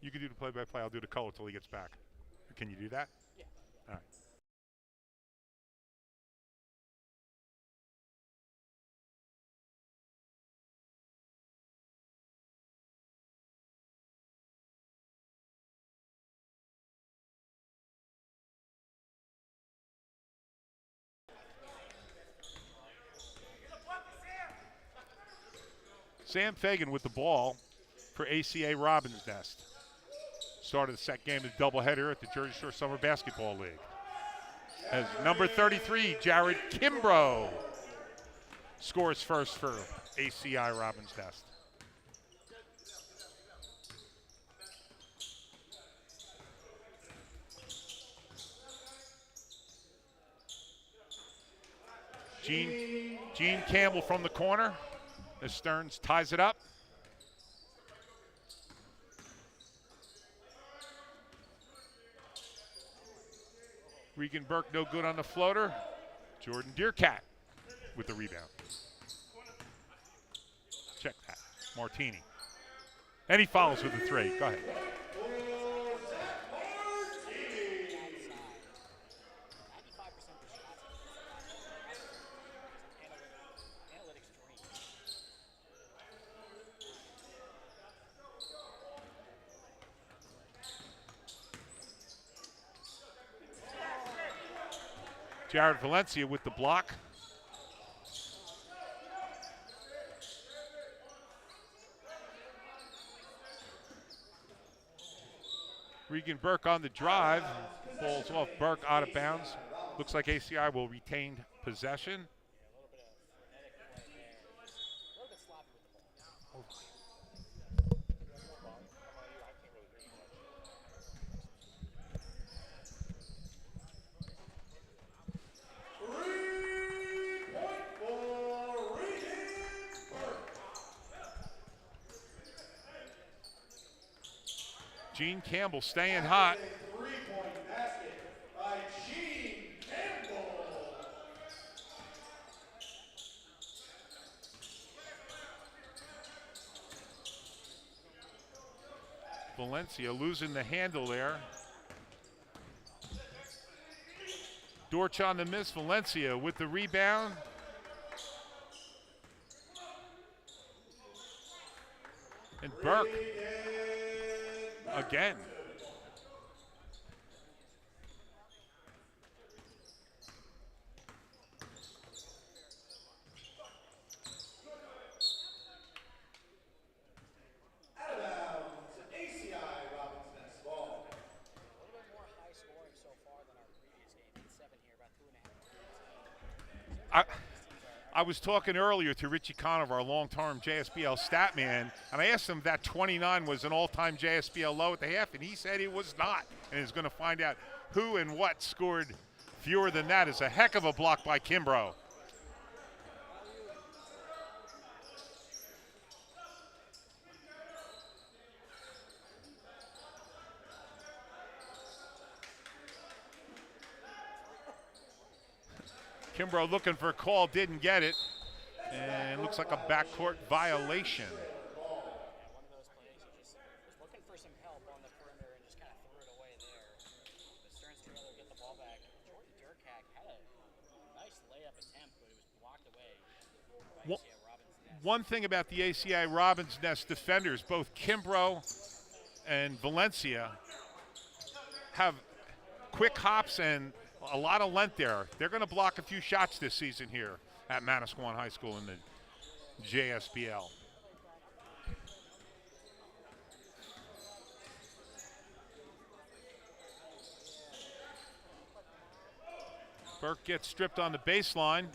You can do the play-by-play. I'll do the color till he gets back. Can you do that? Yeah. All right. Sam Fagan with the ball for ACA Robins Nest. Started the second game of the doubleheader at the Jersey Shore Summer Basketball League. As number 33, Jared Kimbrough, scores first for ACI Robins Nest. Gene Campbell from the corner as Stearns ties it up. Regan Burke no good on the floater. Jordan Deercat with the rebound. Check that. Martini. And he follows with the three. Go ahead. Jared Valencia with the block. Regan Burke on the drive. Falls off Burke out of bounds. Looks like ACI will retain possession. Gene Campbell staying hot. Three-point basket by Gene Campbell. Valencia losing the handle there. Dortch on the miss. Valencia with the rebound. And Burke again. Out of bounds, ACI Robins Nest ball. A little bit more high scoring so far than our previous game. 8-7 here, about 2.5 minutes. I was talking earlier to Richie Conover, our long-term JSBL stat man, and I asked him if that 29 was an all-time JSBL low at the half, and he said it was not, and is going to find out who and what scored fewer than that. Is a heck of a block by Kimbrough. Kimbrough looking for a call, didn't get it, and looks like a backcourt violation. One of those plays, he just was looking for some help on the perimeter and just kind of threw it away there. The Stearns trailer get the ball back. Jordan Durkak had a nice layup attempt, but it was blocked away by ACI Robins Nest. One thing about the ACI Robins Nest defenders, both Kimbrough and Valencia have quick hops and a lot of length there. They're going to block a few shots this season here at Manasquan High School in the JSBL. Burke gets stripped on the baseline.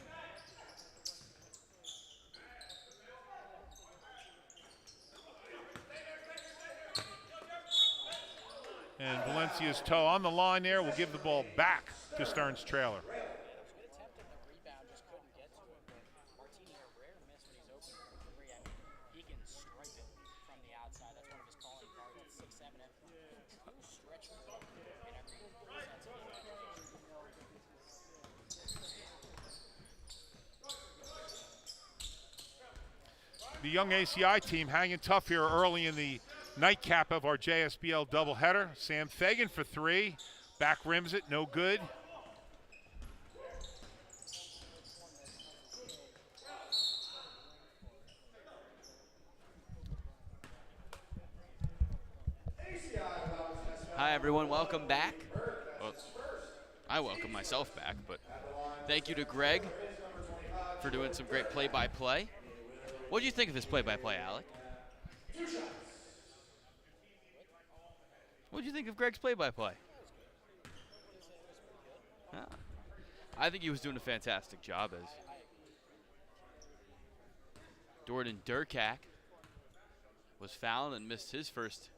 And Valencia's toe on the line there will give the ball back to Stearns trailer. Good attempt at the rebound, just couldn't get to it. But Martini, a rare miss when he's open from three. I mean, he can stripe it from the outside. That's one of his calling cards. That's 6'7". True stretch foot in every sense of the imagination. The young ACI team hanging tough here early in the nightcap of our JSBL doubleheader. Sam Fagan for three. Back rims it, no good. Hi everyone, welcome back. Well, I welcome myself back, but thank you to Greg for doing some great play-by-play. What do you think of this play-by-play, Alec? What do you think of Greg's play-by-play? I think he was doing a fantastic job as Jordan Durkak was fouled and missed his first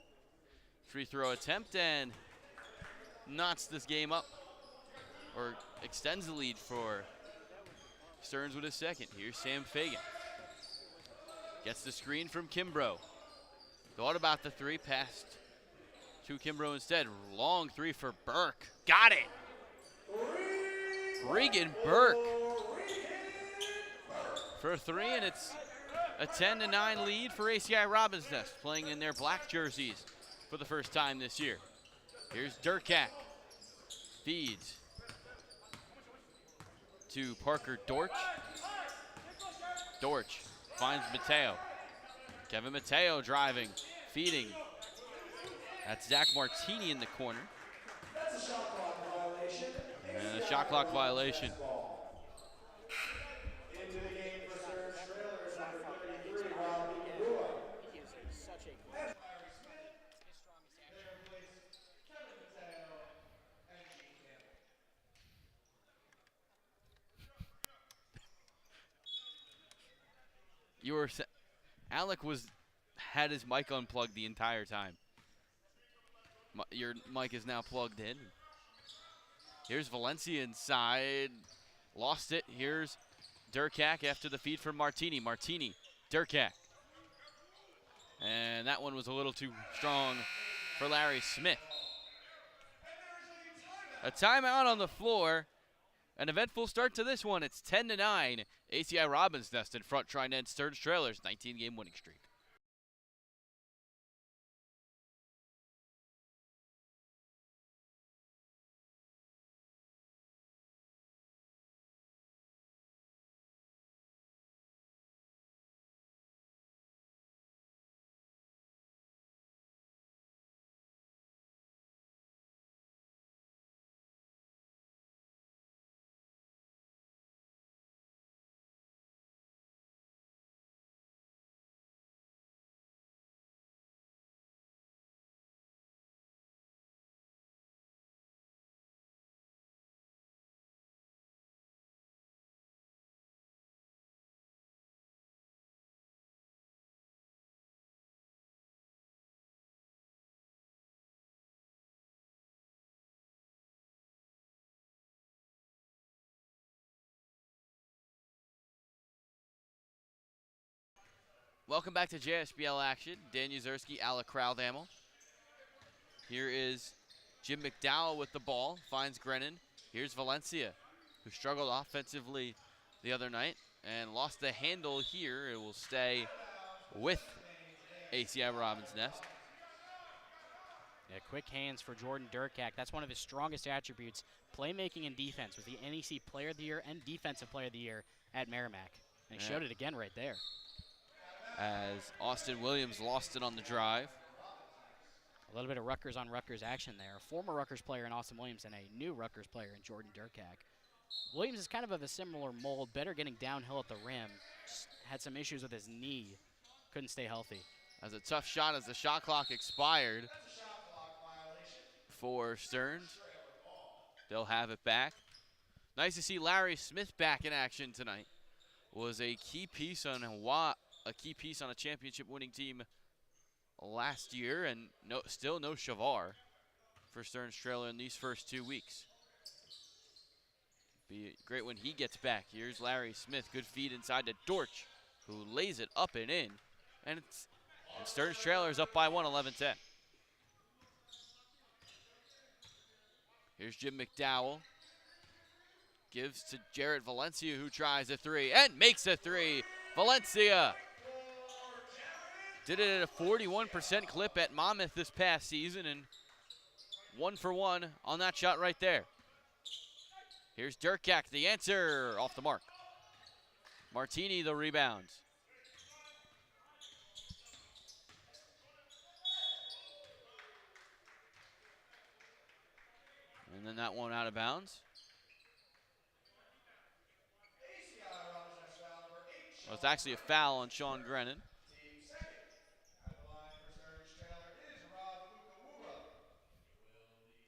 free throw attempt and knots this game up, or extends the lead for Stearns with his second. Here's Sam Fagan. Gets the screen from Kimbrough. Thought about the three, passed to Kimbrough instead. Long three for Burke. Got it! Regan Burke for a three, and it's a 10-9 lead for ACI Robins Nest, playing in their black jerseys for the first time this year. Here's Durkak. Feeds to Parker Dortch. Dortch finds Mateo. Kevin Mateo driving, feeding. That's Zach Martini in the corner. And a shot clock violation. Alec had his mic unplugged the entire time. Your mic is now plugged in. Here's Valencia inside. Lost it. Here's Durkak after the feed from Martini. Martini, Durkak. And that one was a little too strong for Larry Smith. A timeout on the floor. An eventful start to this one. It's 10-9. ACI Robins Nest in front, trying to end Stearns Trailers' 19-game winning streak. Welcome back to JSBL action. Dan Yuzerski, Alec Crowdhamel. Here is Jim McDowell with the ball, finds Grennan. Here's Valencia, who struggled offensively the other night and lost the handle here. It will stay with ACI Robins Nest. Yeah, quick hands for Jordan Durkak. That's one of his strongest attributes. Playmaking and defense was the NEC Player of the Year and Defensive Player of the Year at Merrimack. And he showed it again right there. As Austin Williams lost it on the drive. A little bit of Rutgers on Rutgers action there. A former Rutgers player in Austin Williams and a new Rutgers player in Jordan Durkak. Williams is kind of a similar mold, better getting downhill at the rim. Just had some issues with his knee. Couldn't stay healthy. As a tough shot as the shot clock expired for Stearns. They'll have it back. Nice to see Larry Smith back in action tonight. Was a key piece on a championship-winning team last year, and still no Shavar for Stearns Trailer in these first 2 weeks. Be great when he gets back. Here's Larry Smith, good feed inside to Dortch, who lays it up and in, and Stearns Trailer is up by 1, 11-10. Here's Jim McDowell. Gives to Jarrett Valencia, who tries a three and makes a three. Valencia Did it at a 41% clip at Monmouth this past season, and 1 for 1 on that shot right there. Here's Durkak, the answer, off the mark. Martini, the rebounds. And then that one out of bounds. Well, it's actually a foul on Sean Grennan. Team second. At the line for Stearns Trailer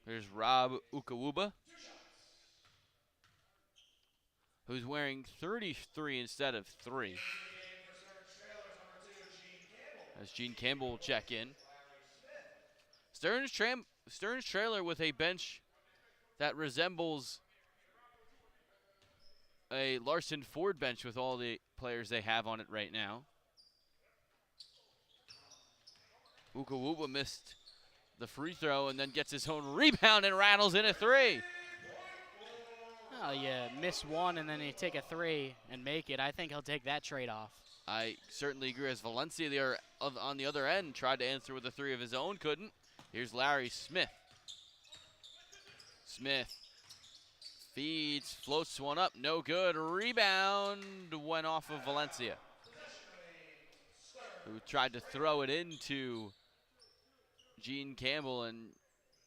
is Rob Ukawuba. Here's Rob Ukawuba, 2 shots. who's wearing 33 instead of 3. In the game for Stearns Trailer is number 2, Gene Campbell. As Gene Campbell will check in. Larry Smith. Stearns Trailer with a bench that resembles a Larson Ford bench with all the players they have on it right now. Ukawuba missed the free throw and then gets his own rebound and rattles in a 3. Oh, you miss one and then you take a 3 and make it. I think he'll take that trade-off. I certainly agree. As Valencia there on the other end tried to answer with a 3 of his own, couldn't. Here's Larry Smith. Smith feeds, floats one up, no good. Rebound went off of Valencia, who tried to throw it into Gene Campbell, and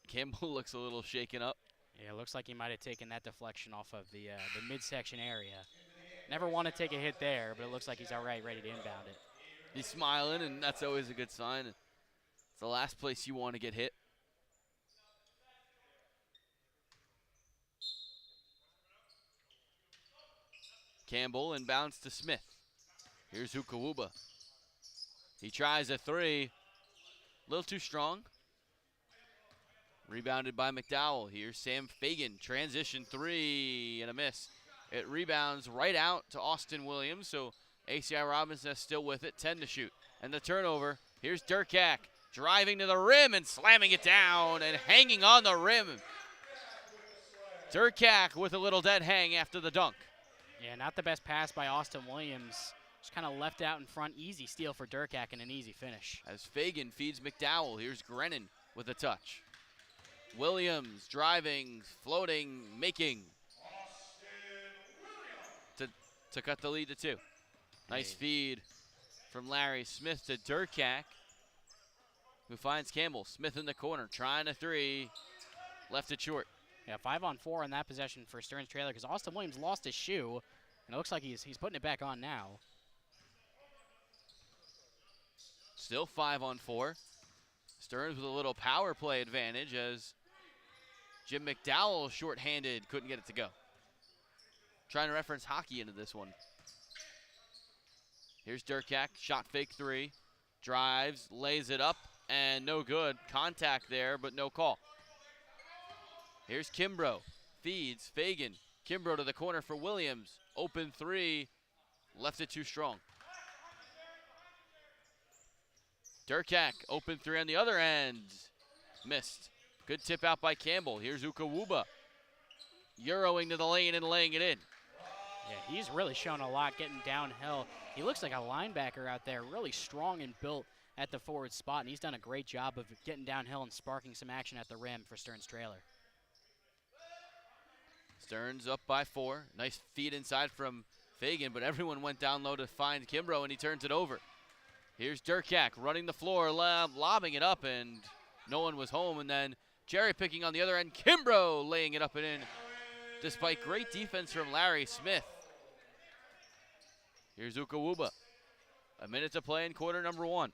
Campbell looks a little shaken up. Yeah, it looks like he might have taken that deflection off of the midsection area. Never want to take a hit there, but it looks like he's all right, ready to inbound it. He's smiling, and that's always a good sign. It's the last place you want to get hit. Campbell inbounds to Smith. Here's Ukawuba. He tries a 3. A little too strong. Rebounded by McDowell. Here's Sam Fagan. Transition 3 and a miss. It rebounds right out to Austin Williams, so ACI Robinson is still with it. 10 to shoot. And the turnover. Here's Durkak driving to the rim and slamming it down and hanging on the rim. Durkak with a little dead hang after the dunk. Yeah, not the best pass by Austin Williams. Just kind of left out in front. Easy steal for Durkak and an easy finish. As Fagan feeds McDowell, here's Grennan with a touch. Williams driving, floating, making. To cut the lead to 2. Nice feed from Larry Smith to Durkak, who finds Campbell. Smith in the corner, trying a 3. Left it short. Yeah, 5-on-4 in that possession for Stearns Trailer because Austin Williams lost his shoe, and it looks like he's putting it back on now. Still 5-on-4. Stearns with a little power play advantage as Jim McDowell, short-handed, couldn't get it to go. Trying to reference hockey into this one. Here's Durkak, shot fake 3. Drives, lays it up, and no good. Contact there, but no call. Here's Kimbrough, feeds, Fagan. Kimbrough to the corner for Williams. Open 3, left it too strong. Durkak, open 3 on the other end. Missed. Good tip out by Campbell. Here's Ukawuba. Euroing to the lane and laying it in. Yeah, he's really shown a lot getting downhill. He looks like a linebacker out there, really strong and built at the forward spot, and he's done a great job of getting downhill and sparking some action at the rim for Stearns Trailer. Stearns up by 4. Nice feed inside from Fagan, but everyone went down low to find Kimbrough, and he turns it over. Here's Durkak running the floor, lobbing it up, and no one was home. And then cherry picking on the other end, Kimbrough laying it up and in, despite great defense from Larry Smith. Here's Ukawuba. A minute to play in quarter number 1.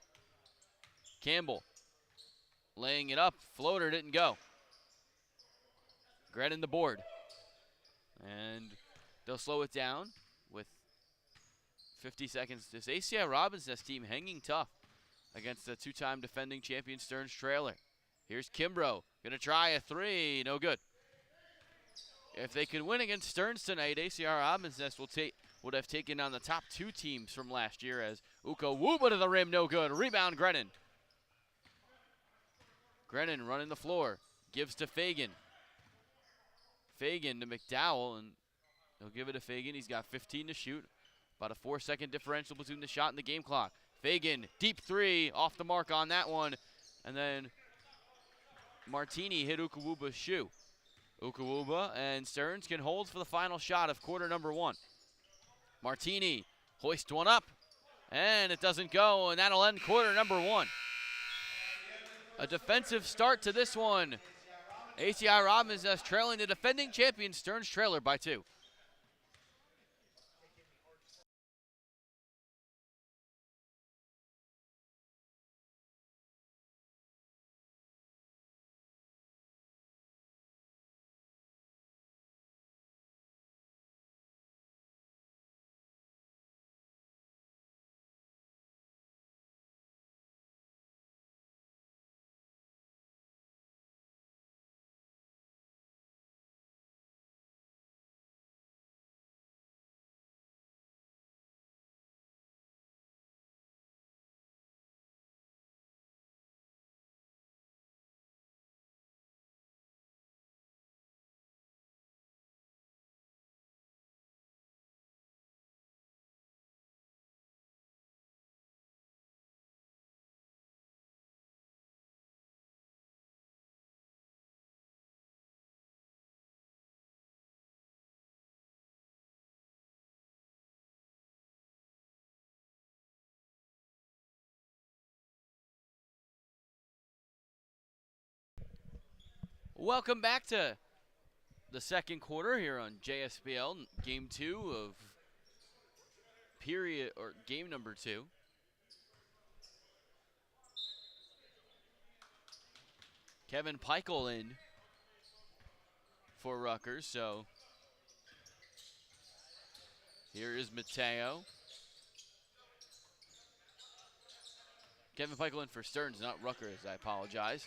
Campbell laying it up, floater didn't go. Grennan the board. And they'll slow it down with 50 seconds. This ACI Robinson's team hanging tough against the 2-time defending champion Stearns Trailer. Here's Kimbrough, gonna try a 3, no good. If they can win against Stearns tonight, ACI Robinson's would have taken on the top 2 teams from last year, as Ukawuba to the rim, no good. Rebound, Grennan. Grennan running the floor, gives to Fagan. Fagan to McDowell, and he'll give it to Fagan. He's got 15 to shoot. About a 4-second differential between the shot and the game clock. Fagan, deep three, off the mark on that one. And then Martini hit Ukuwuba's shoe. Ukuwuba and Stearns can hold for the final shot of quarter number 1. Martini hoists one up, and it doesn't go, and that'll end quarter number 1. A defensive start to this one. ACI Robbins is trailing the defending champion Stearns trailer by 2. Welcome back to the second quarter here on JSBL, game 2 of game number 2. Kevin Peichel in for Rutgers, so here is Mateo. Kevin Peichel in for Stearns, not Rutgers, I apologize.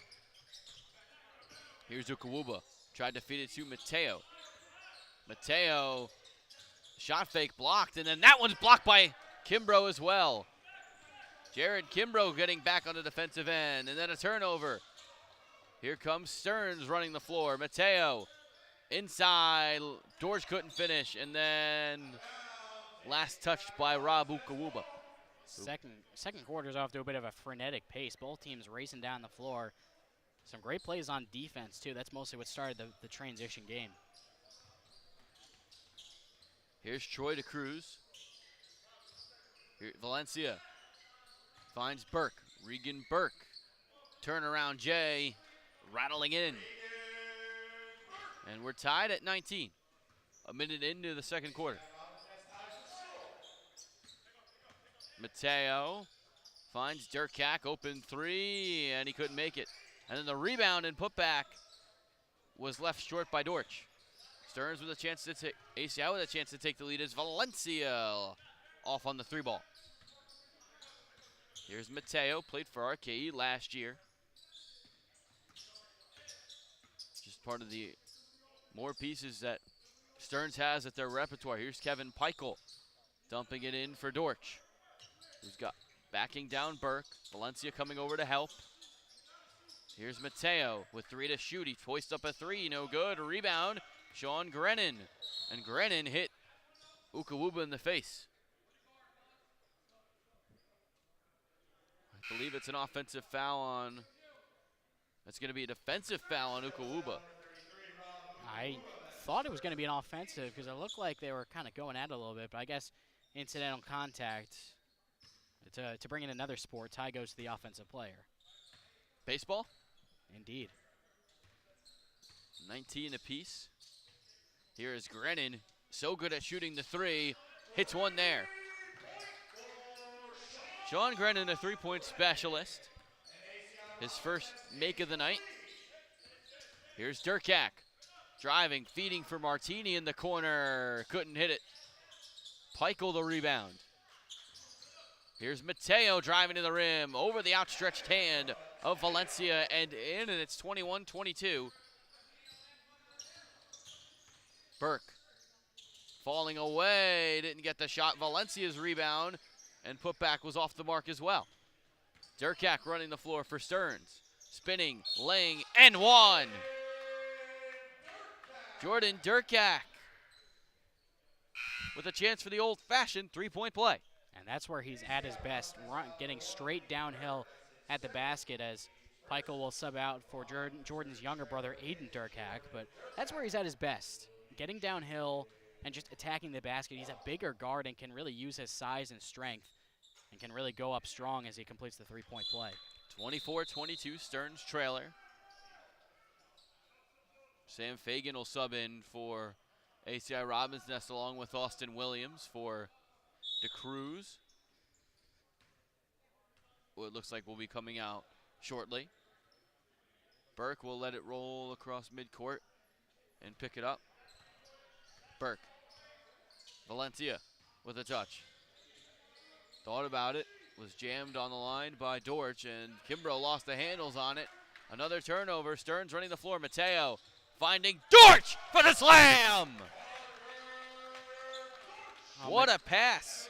Here's Ukuwuba, tried to feed it to Mateo. Mateo, shot fake blocked, and then that one's blocked by Kimbrough as well. Jared Kimbrough getting back on the defensive end, and then a turnover. Here comes Stearns running the floor. Mateo inside, Dorsch couldn't finish, and then last touched by Rob Ukuwuba. Second quarter's off to a bit of a frenetic pace. Both teams racing down the floor. Some great plays on defense, too. That's mostly what started the transition game. Here's Troy to Cruz. Here, Valencia finds Burke. Regan Burke. Turnaround Jay, rattling in. And we're tied at 19. A minute into the second quarter. Mateo finds Durkak, open three, and he couldn't make it. And then the rebound and putback was left short by Dortch. Stearns with a chance to take, ACI with a chance to take the lead as Valencia off on the 3-ball. Here's Mateo, played for RKE last year. Just part of the more pieces that Stearns has at their repertoire. Here's Kevin Peichel dumping it in for Dortch, who's got backing down Burke. Valencia coming over to help. Here's Mateo with 3 to shoot. He hoists up a 3, no good. Rebound, Sean Grennan. And Grennan hit Ukuwuba in the face. I believe it's an offensive foul on, that's going to be a defensive foul on Ukuwuba. I thought it was going to be an offensive because it looked like they were kind of going at it a little bit, but I guess incidental contact. To bring in another sport, tie goes to the offensive player. Baseball? Indeed. 19 apiece. Here is Grennan, so good at shooting the 3, hits one there. Sean Grennan, a 3-point specialist. His first make of the night. Here's Durkak, driving, feeding for Martini in the corner, couldn't hit it. Peichel the rebound. Here's Mateo driving to the rim, over the outstretched hand of Valencia and in, and it's 21-22. Burke falling away, didn't get the shot. Valencia's rebound and putback was off the mark as well. Durkak running the floor for Stearns. Spinning, laying, and one. Jordan Durkak with a chance for the old-fashioned 3-point play. And And that's where he's at his best, getting straight downhill at the basket as Peichel will sub out for Jordan's younger brother, Aiden Durkak. But that's where he's at his best, getting downhill and just attacking the basket. He's a bigger guard and can really use his size and strength and can really go up strong as he completes the three-point play. 24-22, Stearns trailer. Sam Fagan will sub in for ACI Robbins Nest along with Austin Williams for DeCruz, who it looks like will be coming out shortly. Burke will let it roll across midcourt and pick it up. Burke. Valencia with a touch. Thought about it, was jammed on the line by Dortch, and Kimbrough lost the handles on it. Another turnover, Stearns running the floor. Mateo finding Dortch for the slam! What a pass.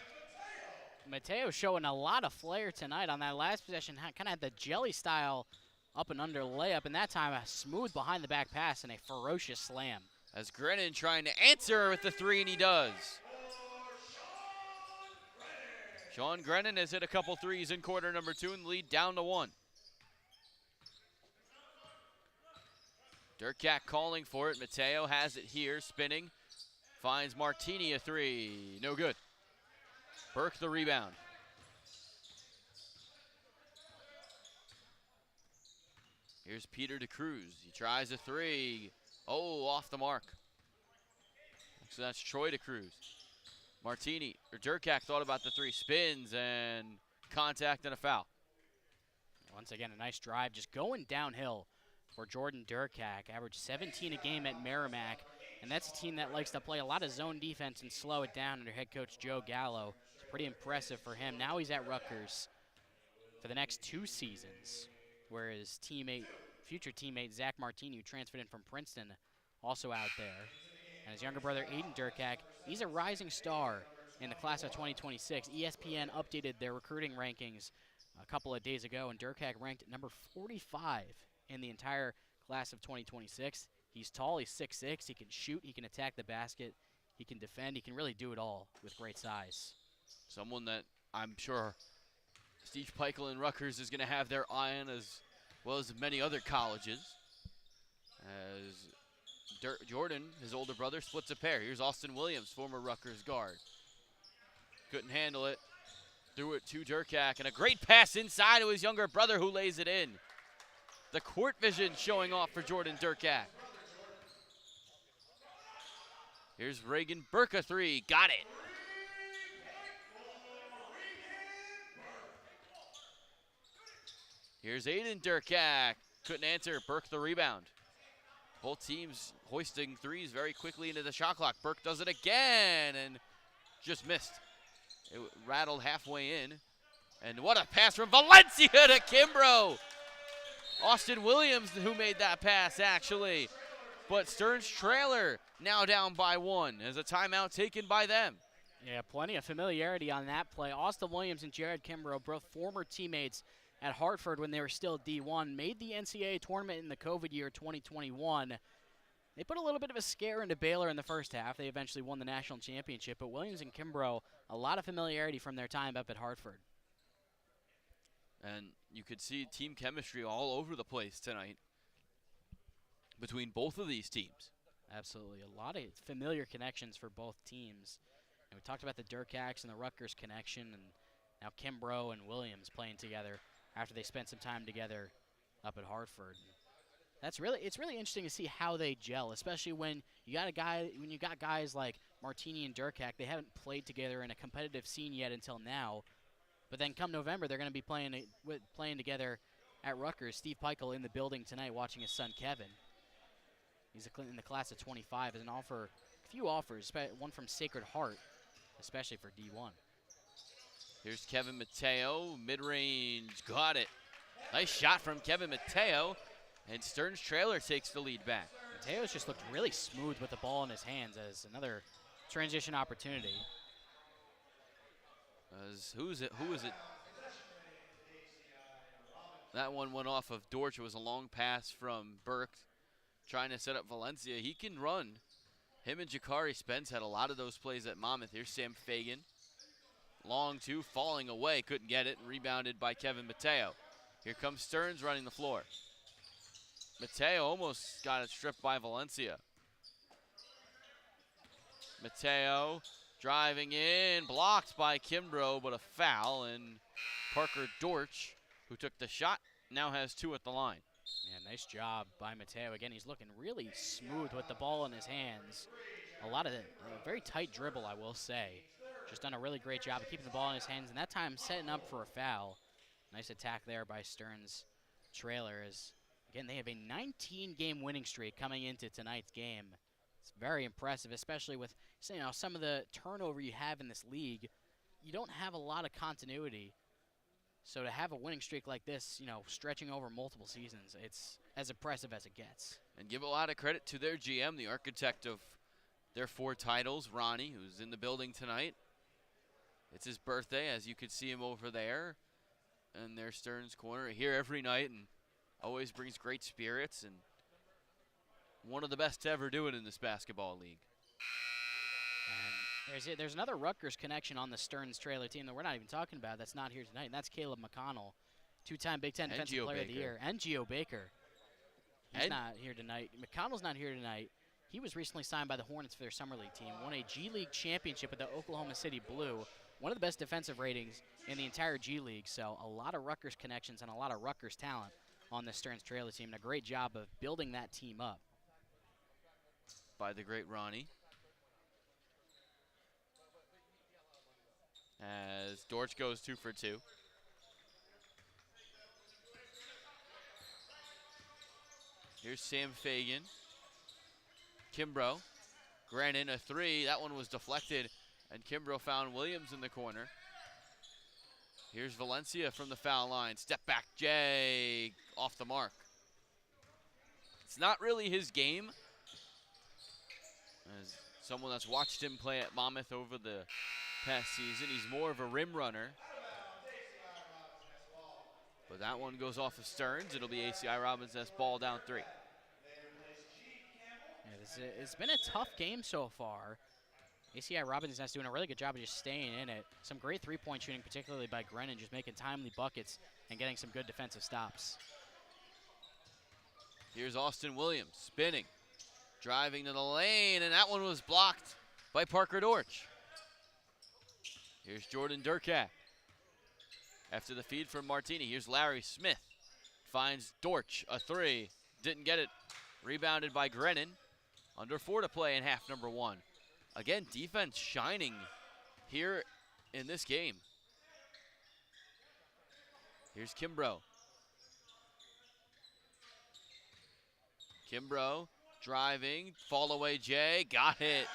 Mateo showing a lot of flair tonight on that last possession. Kind of had the jelly style up and under layup, and that time a smooth behind the back pass and a ferocious slam. As Grennan trying to answer with the three, and he does. Sean Grennan has hit a couple threes in quarter number 2 and the lead down to 1. Durkak calling for it. Mateo has it here, spinning. Finds Martini a three. No good. Burke the rebound. Here's Peter DeCruz. He tries a three. Oh, off the mark. So that's Troy DeCruz. Martini, or Durkak thought about the three. Spins and contact and a foul. Once again, a nice drive, just going downhill for Jordan Durkak. Averaged 17 a game at Merrimack, and that's a team that likes to play a lot of zone defense and slow it down under head coach Joe Gallo. It's pretty impressive for him. Now he's at Rutgers for the next 2 seasons, where his future teammate Zach Martini, who transferred in from Princeton, also out there. And his younger brother Aiden Durkak, he's a rising star in the class of 2026. ESPN updated their recruiting rankings a couple of days ago, and Durkak ranked number 45 in the entire class of 2026. He's tall, he's 6'6", he can shoot, he can attack the basket, he can defend, he can really do it all with great size. Someone that I'm sure Steve Peichel and Rutgers is going to have their eye on, as well as many other colleges. As Jordan, his older brother, splits a pair. Here's Austin Williams, former Rutgers guard. Couldn't handle it. Threw it to Durkak, and a great pass inside to his younger brother who lays it in. The court vision showing off for Jordan Durkak. Here's Reagan Burke, a three. Got it. Here's Aiden Durkak. Couldn't answer. Burke the rebound. Both teams hoisting threes very quickly into the shot clock. Burke does it again and just missed. It rattled halfway in. And what a pass from Valencia to Kimbrough. Austin Williams who made that pass, actually. But Stearns trailer now down by 1 as a timeout taken by them. Yeah, plenty of familiarity on that play. Austin Williams and Jared Kimbrough, both former teammates at Hartford when they were still D1, made the NCAA tournament in the COVID year 2021. They put a little bit of a scare into Baylor in the first half. They eventually won the national championship, but Williams and Kimbrough, a lot of familiarity from their time up at Hartford. And you could see team chemistry all over the place tonight between both of these teams. Absolutely. A lot of familiar connections for both teams. And we talked about the Durkaks and the Rutgers connection, and now Kimbrough and Williams playing together after they spent some time together up at Hartford. It's really interesting to see how they gel, especially when you got guys like Martini and Durkak. They haven't played together in a competitive scene yet until now. But then come November, they're going to be playing together at Rutgers. Steve Peichel in the building tonight watching his son Kevin. He's in the class of 25 as a few offers, one from Sacred Heart, especially for D1. Here's Kevin Mateo, mid-range, got it. Nice shot from Kevin Mateo, and Stearns trailer takes the lead back. Mateo's just looked really smooth with the ball in his hands as another transition opportunity. Who is it? That one went off of Dortch. It was a long pass from Burke trying to set up Valencia. He can run. Him and Jakari Spence had a lot of those plays at Monmouth. Here's Sam Fagan. Long two, falling away, couldn't get it, and rebounded by Kevin Mateo. Here comes Stearns running the floor. Mateo almost got it stripped by Valencia. Mateo driving in, blocked by Kimbrough, but a foul, and Parker Dortch, who took the shot, now has 2 at the line. Yeah, nice job by Mateo. Again, he's looking really smooth with the ball in his hands. A lot of very tight dribble, I will say. Just done a really great job of keeping the ball in his hands, and that time setting up for a foul. Nice attack there by Stearns trailer. As again, they have a 19-game winning streak coming into tonight's game. It's very impressive, especially with some of the turnover you have in this league. You don't have a lot of continuity. So to have a winning streak like this, stretching over multiple seasons, it's as impressive as it gets. And give a lot of credit to their GM, the architect of their 4 titles, Ronnie, who's in the building tonight. It's his birthday, as you can see him over there in their Stearns corner. Here every night and always brings great spirits, and one of the best to ever do it in this basketball league. And there's another Rutgers connection on the Stearns trailer team that we're not even talking about that's not here tonight, and that's Caleb McConnell, 2-time Big Ten Defensive Player of the Year, and Geo Baker. He's not here tonight. McConnell's not here tonight. He was recently signed by the Hornets for their Summer League team, won a G League championship with the Oklahoma City Blue, one of the best defensive ratings in the entire G League. So a lot of Rutgers connections and a lot of Rutgers talent on the Stearns trailer team, and a great job of building that team up. By the great Ronnie. As Dortch goes 2 for 2. Here's Sam Fagan. Kimbrough. Grannon, a 3. That one was deflected, and Kimbrough found Williams in the corner. Here's Valencia from the foul line. Step back, Jay, off the mark. It's not really his game. As someone that's watched him play at Monmouth over the past season, he's more of a rim runner. But that one goes off of Stearns. It'll be ACI Robinson's ball down 3. Yeah, it's been a tough game so far. ACI Robinson's doing a really good job of just staying in it. Some great three-point shooting, particularly by Grennan, just making timely buckets and getting some good defensive stops. Here's Austin Williams spinning, driving to the lane, and that one was blocked by Parker Dortch. Here's Jordan Durkat. After the feed from Martini, here's Larry Smith. Finds Dortch, a 3. Didn't get it. Rebounded by Grennan. Under 4 to play in half number 1. Again, defense shining here in this game. Here's Kimbrough. Kimbrough driving, fall away Jay, got it.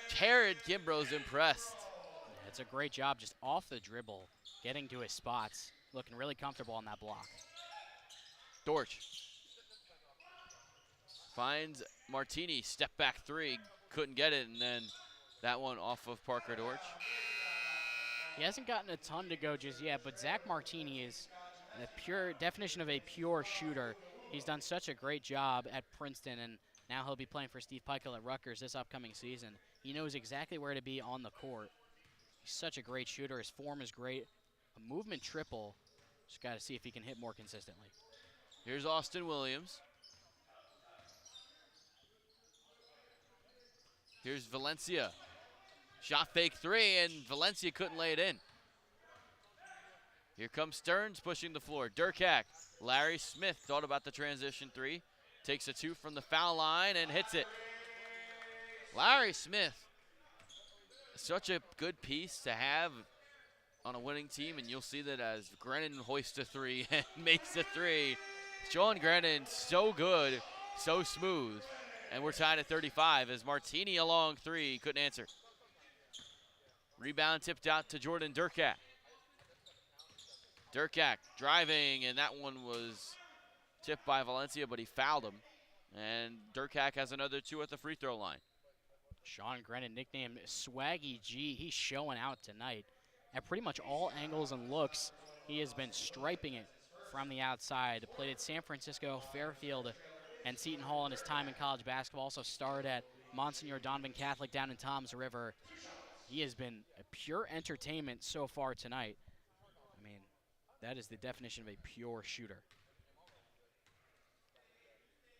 Jared Kimbrough's impressed. Yeah, it's a great job just off the dribble, getting to his spots, looking really comfortable on that block. Dortch finds Martini, step back 3, couldn't get it, and then that one off of Parker Dortch. He hasn't gotten a ton to go just yet, but Zach Martini is the pure definition of a pure shooter. He's done such a great job at Princeton, and now he'll be playing for Steve Peichel at Rutgers this upcoming season. He knows exactly where to be on the court. He's such a great shooter. His form is great. A movement triple. Just got to see if he can hit more consistently. Here's Austin Williams. Here's Valencia. Shot fake 3, and Valencia couldn't lay it in. Here comes Stearns pushing the floor. Durkak. Larry Smith thought about the transition 3. Takes a 2 from the foul line and hits it. Larry Smith, such a good piece to have on a winning team, and you'll see that as Grennan hoists a 3 and makes a 3. Sean Grennan, so good, so smooth. And we're tied at 35 as Martini a long 3, couldn't answer. Rebound tipped out to Jordan Durkat. Durkat driving, and that one was tipped by Valencia, but he fouled him. And Durkat has another 2 at the free throw line. Sean Grennan, nicknamed Swaggy G, he's showing out tonight. At pretty much all angles and looks, he has been striping it from the outside. Played at San Francisco, Fairfield, and Seton Hall in his time in college basketball. Also starred at Monsignor Donovan Catholic down in Toms River. He has been a pure entertainment so far tonight. I mean, that is the definition of a pure shooter.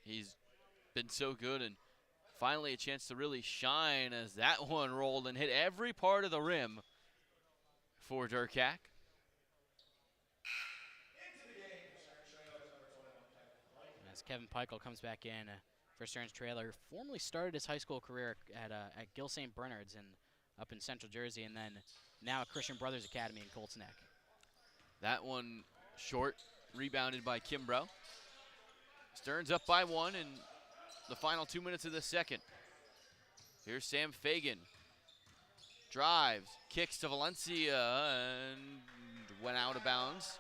He's been so good, and finally a chance to really shine as that one rolled and hit every part of the rim for Durkak. As Kevin Peichel comes back in for Stearns Trailer, formerly started his high school career at Gill St. Bernard's up in Central Jersey, and then now at Christian Brothers Academy in Colts Neck. That one short, rebounded by Kimbrough. Stearns up by 1 in the final 2 minutes of the second. Here's Sam Fagan. Drives, kicks to Valencia, and went out of bounds.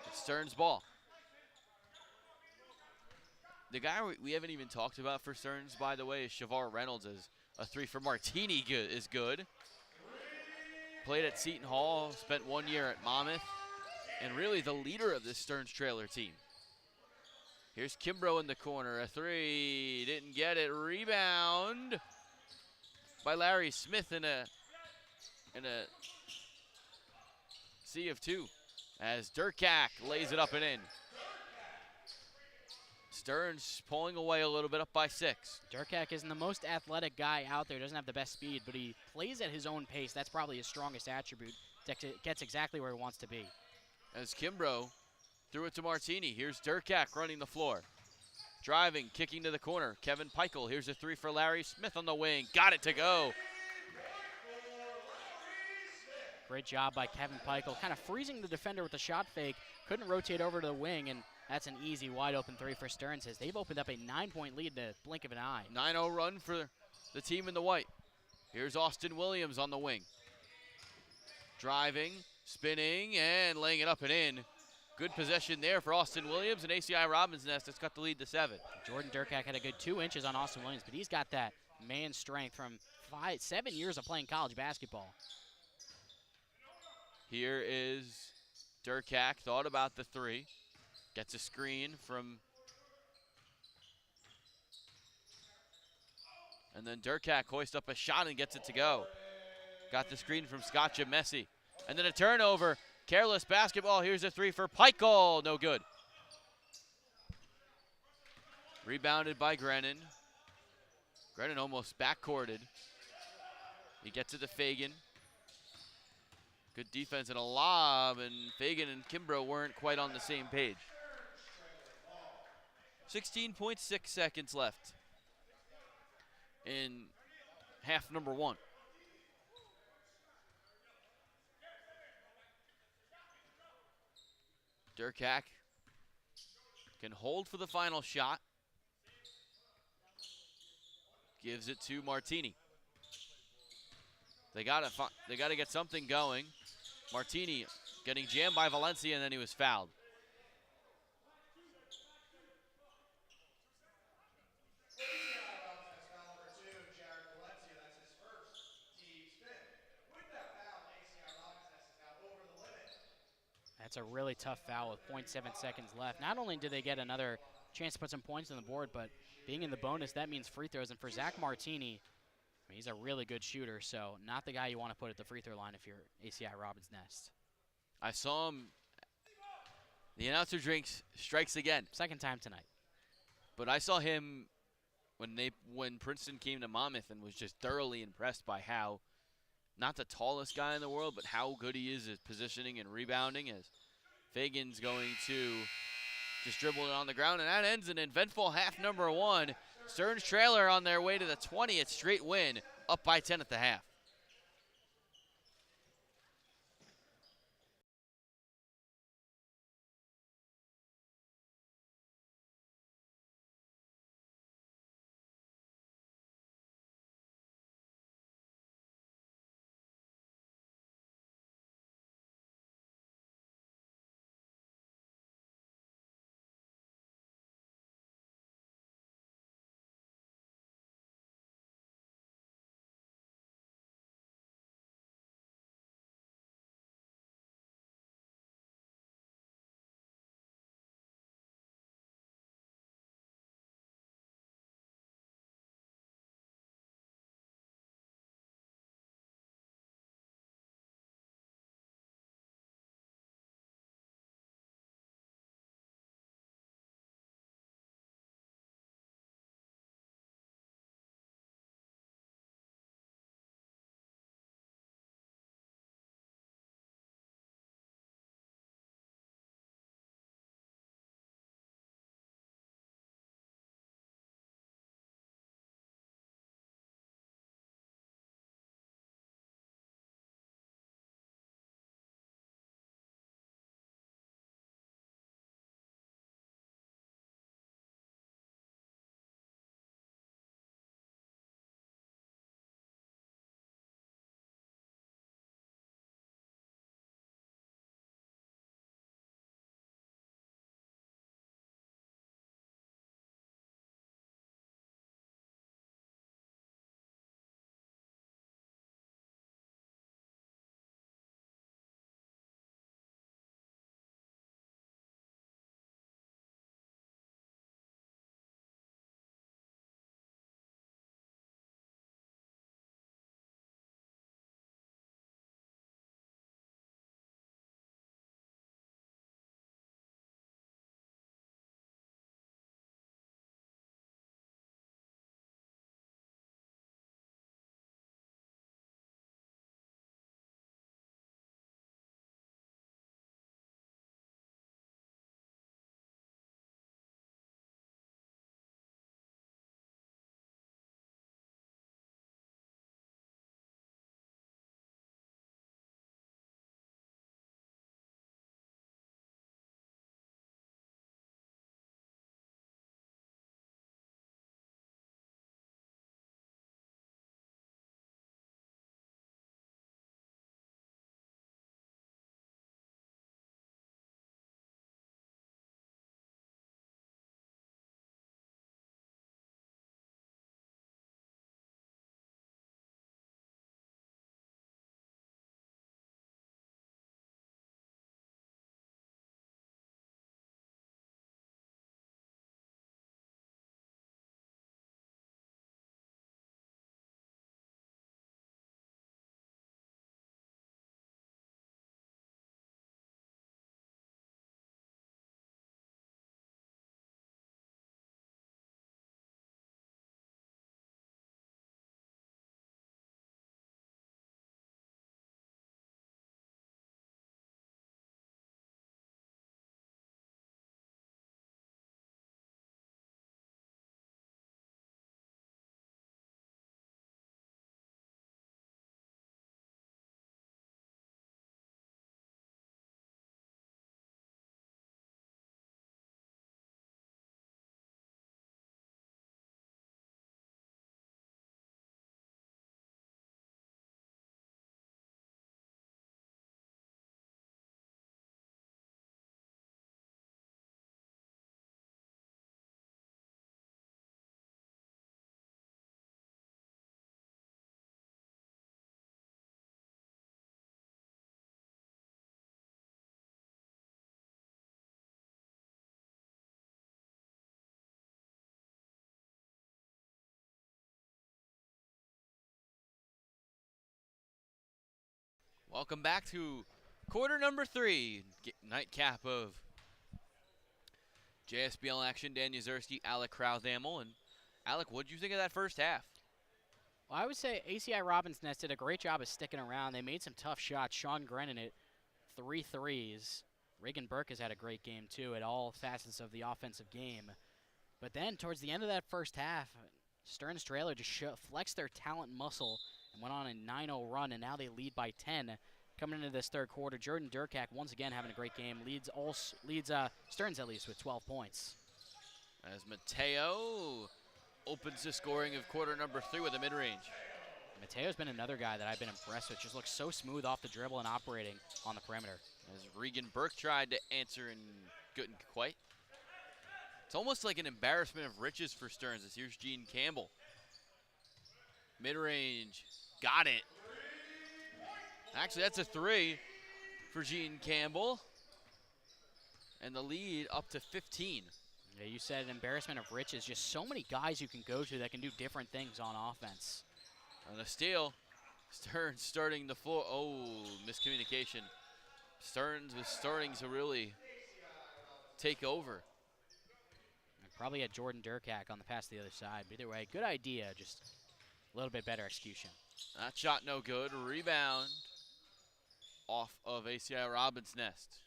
It's Stearns' ball. The guy we haven't even talked about for Stearns, by the way, is Shavar Reynolds. As a 3 for Martini is good. Played at Seton Hall, spent 1 year at Monmouth, and really the leader of this Stearns Trailer team. Here's Kimbrough in the corner, a 3, didn't get it. Rebound by Larry Smith in a sea of 2, as Durkak lays it up and in. Stearns pulling away a little bit, up by 6. Durkak isn't the most athletic guy out there, doesn't have the best speed, but he plays at his own pace. That's probably his strongest attribute. Gets exactly where he wants to be. As Kimbrough threw it to Martini. Here's Durkak running the floor. Driving, kicking to the corner. Kevin Peichel. Here's a 3 for Larry Smith on the wing. Got it to go. Great job by Kevin Peichel, kind of freezing the defender with a shot fake. Couldn't rotate over to the wing, and that's an easy, wide-open 3 for Stearns. As they've opened up a 9-point lead in the blink of an eye. 9-0 run for the team in the white. Here's Austin Williams on the wing. Driving, spinning, and laying it up and in. Good possession there for Austin Williams, and ACI Robbins Nest has cut the lead to 7. Jordan Durkak had a good 2 inches on Austin Williams, but he's got that man strength from 7 years of playing college basketball. Here is Durkak, thought about the 3. Gets a screen from, and then Durkak hoists up a shot and gets it to go. Got the screen from Scott Jamesi. And then a turnover, careless basketball. Here's a 3 for Peichel, no good. Rebounded by Grennan. Grennan almost backcourted. He gets it to Fagan. Good defense and a lob, and Fagan and Kimbrough weren't quite on the same page. 16.6 seconds left in half number 1. Durkak can hold for the final shot. Gives it to Martini. They gotta get something going. Martini getting jammed by Valencia, and then he was fouled. That's a really tough foul with 0.7 seconds left. Not only do they get another chance to put some points on the board, but being in the bonus, that means free throws. And for Zach Martini, I mean, he's a really good shooter, so not the guy you want to put at the free throw line if you're ACI Robbins Nest. I saw him. The announcer strikes again. Second time tonight. But I saw him when Princeton came to Monmouth and was just thoroughly impressed by how, not the tallest guy in the world, but how good he is at positioning and rebounding, as Fagan's going to just dribble it on the ground. And that ends an eventful half number 1. Stearns Trailer on their way to the 20th straight win, up by 10 at the half. Welcome back to quarter number 3, nightcap of JSBL action. Dan Yuzerski, Alec Krauthamel. And Alec, what did you think of that first half? Well, I would say ACI Robbins Nest did a great job of sticking around. They made some tough shots. Sean Grennan hit 3 threes. Reagan Burke has had a great game, too, at all facets of the offensive game. But then, towards the end of that first half, Stearns Trailer just flexed their talent muscle and went on a 9-0 run, and now they lead by 10 coming into this third quarter. Jordan Durkak, once again, having a great game, leads Stearns, at least, with 12 points. As Mateo opens the scoring of quarter number 3 with a mid-range. Mateo's been another guy that I've been impressed with. Just looks so smooth off the dribble and operating on the perimeter. As Regan Burke tried to answer and couldn't quite. It's almost like an embarrassment of riches for Stearns. As here's Gene Campbell. Mid-range, got it. Actually, that's a 3 for Gene Campbell. And the lead up to 15. Yeah, you said an embarrassment of riches. Just so many guys you can go to that can do different things on offense. On a steal, Stearns starting the floor. Oh, miscommunication. Stearns was starting to really take over. Probably had Jordan Durkak on the pass to the other side. But either way, good idea, just a little bit better execution. That shot no good. Rebound off of ACI Robbins Nest.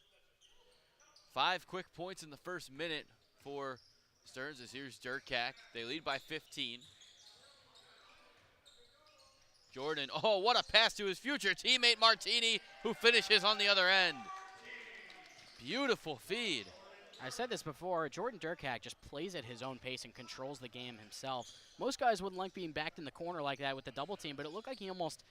5 quick points in the first minute for Stearns. As here's Durkak. They lead by 15. Jordan, oh, what a pass to his future teammate Martini, who finishes on the other end. Beautiful feed. I said this before, Jordan Durkak just plays at his own pace and controls the game himself. Most guys wouldn't like being backed in the corner like that with the double team, but it looked like he almost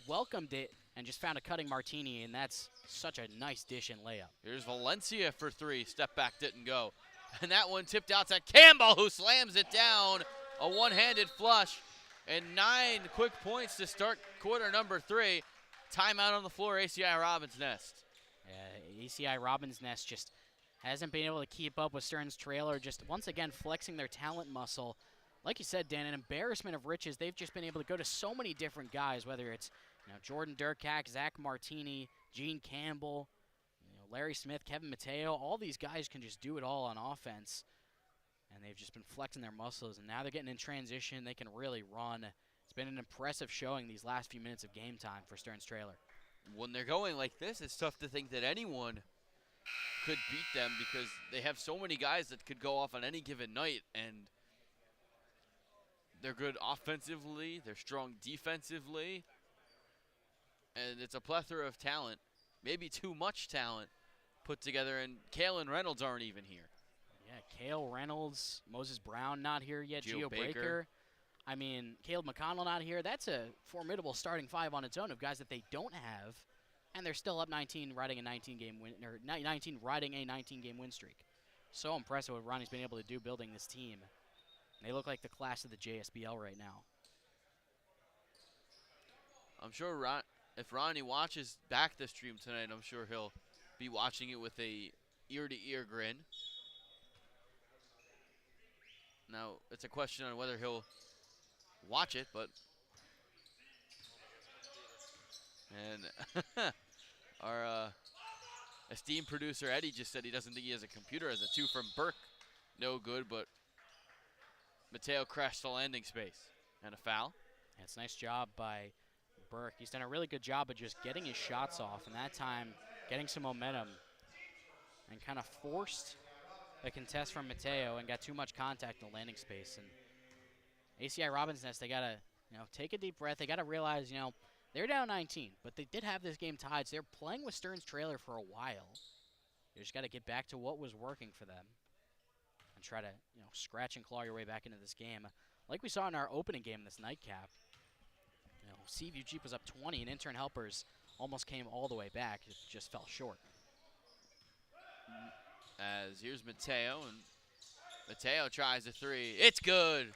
welcomed it and just found a cutting Martini, and that's such a nice dish and layup. Here's Valencia for 3. Step back didn't go. And that one tipped out to Campbell, who slams it down. A one-handed flush. And 9 quick points to start quarter number 3. Timeout on the floor, ACI Robbins Nest. Yeah, ACI Robbins Nest just hasn't been able to keep up with Stearns Trailer, just once again flexing their talent muscle. Like you said, Dan, an embarrassment of riches. They've just been able to go to so many different guys, whether it's Jordan Durkak, Zach Martini, Gene Campbell, Larry Smith, Kevin Mateo. All these guys can just do it all on offense. And they've just been flexing their muscles, and now they're getting in transition. They can really run. It's been an impressive showing these last few minutes of game time for Stearns Trailer. When they're going like this, it's tough to think that anyone could beat them because they have so many guys that could go off on any given night, and they're good offensively, they're strong defensively, and it's a plethora of talent, maybe too much talent put together, and Kale and Reynolds aren't even here. Yeah, Kale Reynolds, Moses Brown not here yet, Geo Geo Breaker. I mean, Caleb McConnell not here. That's a formidable starting 5 on its own of guys that they don't have, and they're still up 19, riding a 19-game win, or 19 riding a 19-game win streak. So impressive what Ronnie's been able to do building this team. They look like the class of the JSBL right now. I'm sure if Ronnie watches back the stream tonight, I'm sure he'll be watching it with a ear-to-ear grin. Now, it's a question on whether he'll watch it, but... And our esteemed producer, Eddie, just said he doesn't think he has a computer. As a 2 from Burke, no good, but Mateo crashed the landing space. And a foul. Yeah, it's a nice job by Burke. He's done a really good job of just getting his shots off, and that time getting some momentum and kind of forced a contest from Mateo and got too much contact in the landing space. And ACI Robbins Nest, they got to take a deep breath. They got to realize, they're down 19, but they did have this game tied, so they're playing with Stearns Trailer for a while. You just got to get back to what was working for them and try to, scratch and claw your way back into this game. Like we saw in our opening game, this nightcap, Seaview Jeep was up 20, and intern helpers almost came all the way back. It just fell short. As here's Mateo, and Mateo tries a 3. It's good.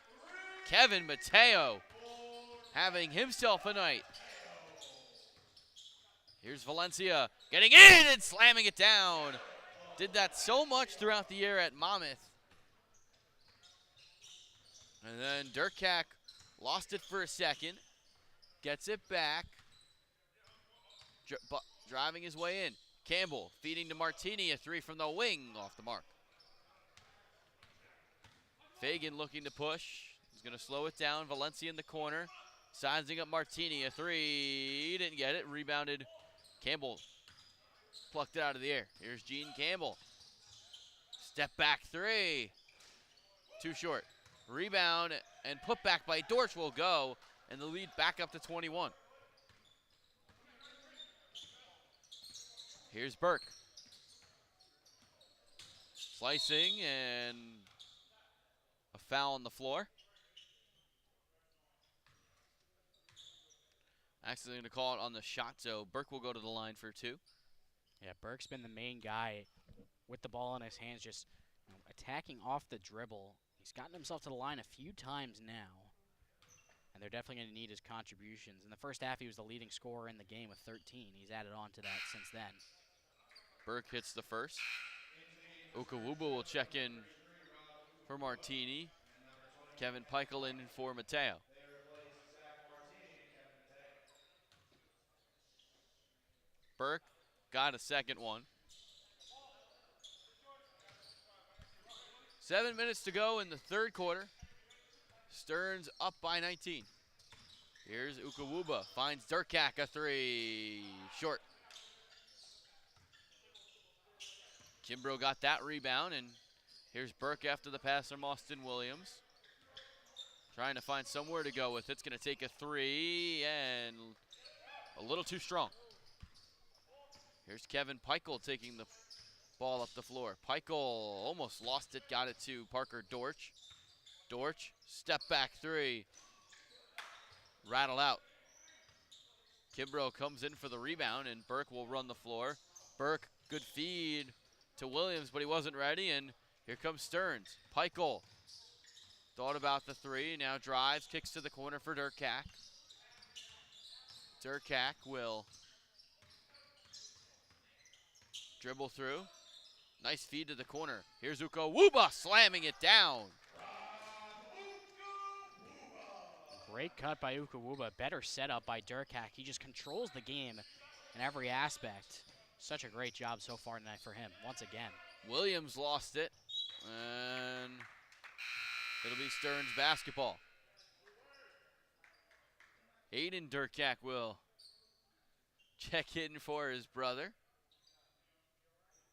Kevin Mateo having himself a night. Here's Valencia getting in and slamming it down. Did that so much throughout the year at Monmouth. And then Durkak lost it for a second. Gets it back. driving his way in. Campbell feeding to Martini, a three from the wing, off the mark. Fagan looking to push. He's going to slow it down. Valencia in the corner. Sizing up Martini, a three. Didn't get it. Rebounded. Campbell plucked it out of the air. Here's Gene Campbell. Step back three. Too short. Rebound and put back by Dortch will go, and the lead back up to 21. Here's Burke. Slicing and a foul on the floor. Actually going to call it on the shot, so Burke will go to the line for two. Yeah, Burke's been the main guy with the ball in his hands, just attacking off the dribble. He's gotten himself to the line a few times now, and they're definitely going to need his contributions. In the first half, he was the leading scorer in the game with 13. He's added on to that since then. Burke hits the first. Ukawuba will check in for Martini. Kevin Peichel in for Mateo. Burke got a second one. 7 minutes to go in the third quarter. Stearns up by 19. Here's Ukawuba, finds Durkak, a three, short. Kimbrough got that rebound, and here's Burke after the pass from Austin Williams. Trying to find somewhere to go with it. It's going to take a three, and a little too strong. Here's Kevin Peichel taking the ball up the floor. Peichel almost lost it, got it to Parker Dortch. Dortch, step back three. Rattle out. Kimbrough comes in for the rebound, and Burke will run the floor. Burke, good feed to Williams, but he wasn't ready, and here comes Stearns. Peichel thought about the three, now drives, kicks to the corner for Durkak. Durkak will dribble through. Nice feed to the corner. Here's Ukawuba slamming it down. Great cut by Ukawuba. Better setup by Durkak. He just controls the game in every aspect. Such a great job so far tonight for him, once again. Williams lost it, and it'll be Stearns basketball. Hayden Durkak will check in for his brother.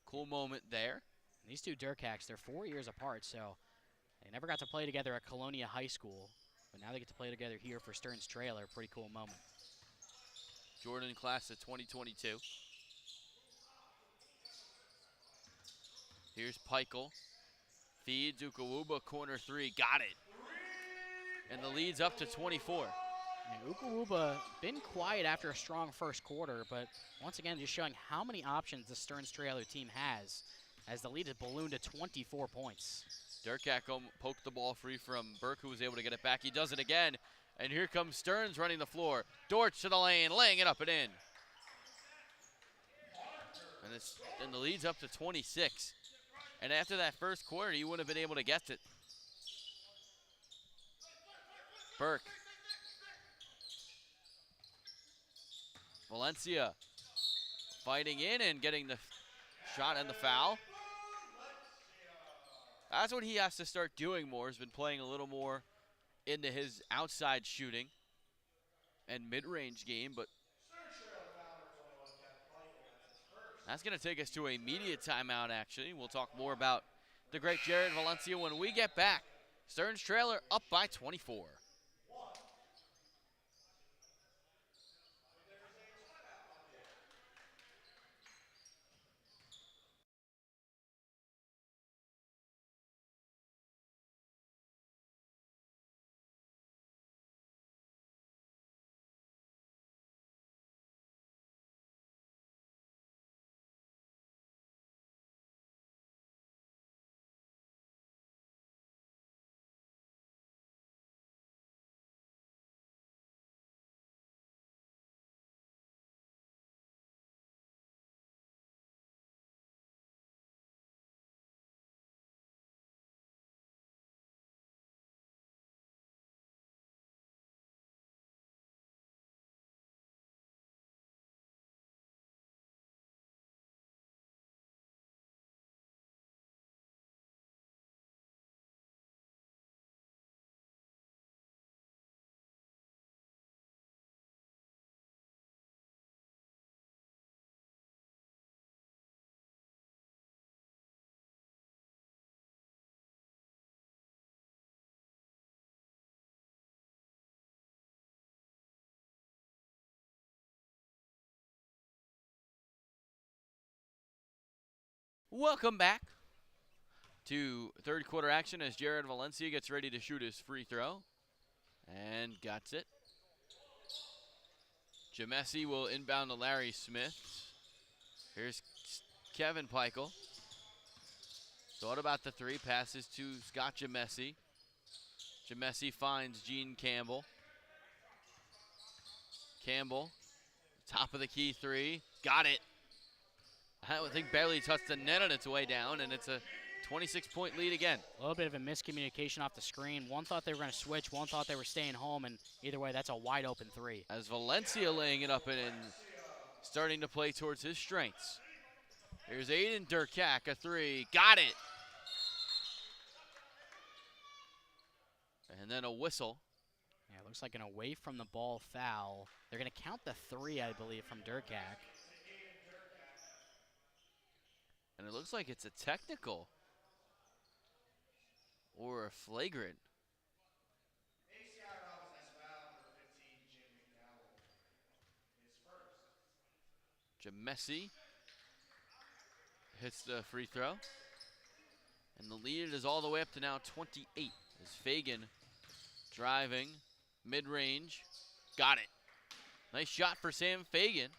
Cool moment there. These two Durkaks, they're 4 years apart, so they never got to play together at Colonia High School, but now they get to play together here for Stearns Trailer. Pretty cool moment. Jordan class of 2022. Here's Peichel. Feeds Ukawuba, corner three, got it. And the lead's up to 24. And Ukawuba been quiet after a strong first quarter, but once again just showing how many options the Stearns Trailer team has as the lead is ballooned to 24 points. Durkak poked the ball free from Burke, who was able to get it back. He does it again, and here comes Stearns running the floor. Dortch to the lane, laying it up and in. And the lead's up to 26. And after that first quarter, you wouldn't have been able to guess it. Burke. Valencia fighting in and getting the shot and the foul. That's what he has to start doing more. He's been playing a little more into his outside shooting and mid-range game, but that's going to take us to a media timeout, actually. We'll talk more about the great Jared Valencia when we get back. Stearns Trailer up by 24. Welcome back to third quarter action as Jared Valencia gets ready to shoot his free throw. And got it. Jamesi will inbound to Larry Smith. Here's Kevin Peichel. Thought about the three, passes to Scott Jamesi. Jamesi finds Gene Campbell. Campbell, top of the key three, got it. I would think barely touched the net on its way down, and it's a 26-point lead again. A little bit of a miscommunication off the screen. One thought they were going to switch, one thought they were staying home, and either way, that's a wide open three. As Valencia laying it up and starting to play towards his strengths. Here's Aiden Durkak, a three, got it. And then a whistle. Yeah, it looks like an away from the ball foul. They're going to count the three, I believe, from Durkak. And it looks like it's a technical or a flagrant. ACI Robinson has foul number 15, Jim McDowell. His first. Jamesi hits the free throw. And the lead is all the way up to now 28 as Fagan driving, mid-range, got it. Nice shot for Sam Fagan.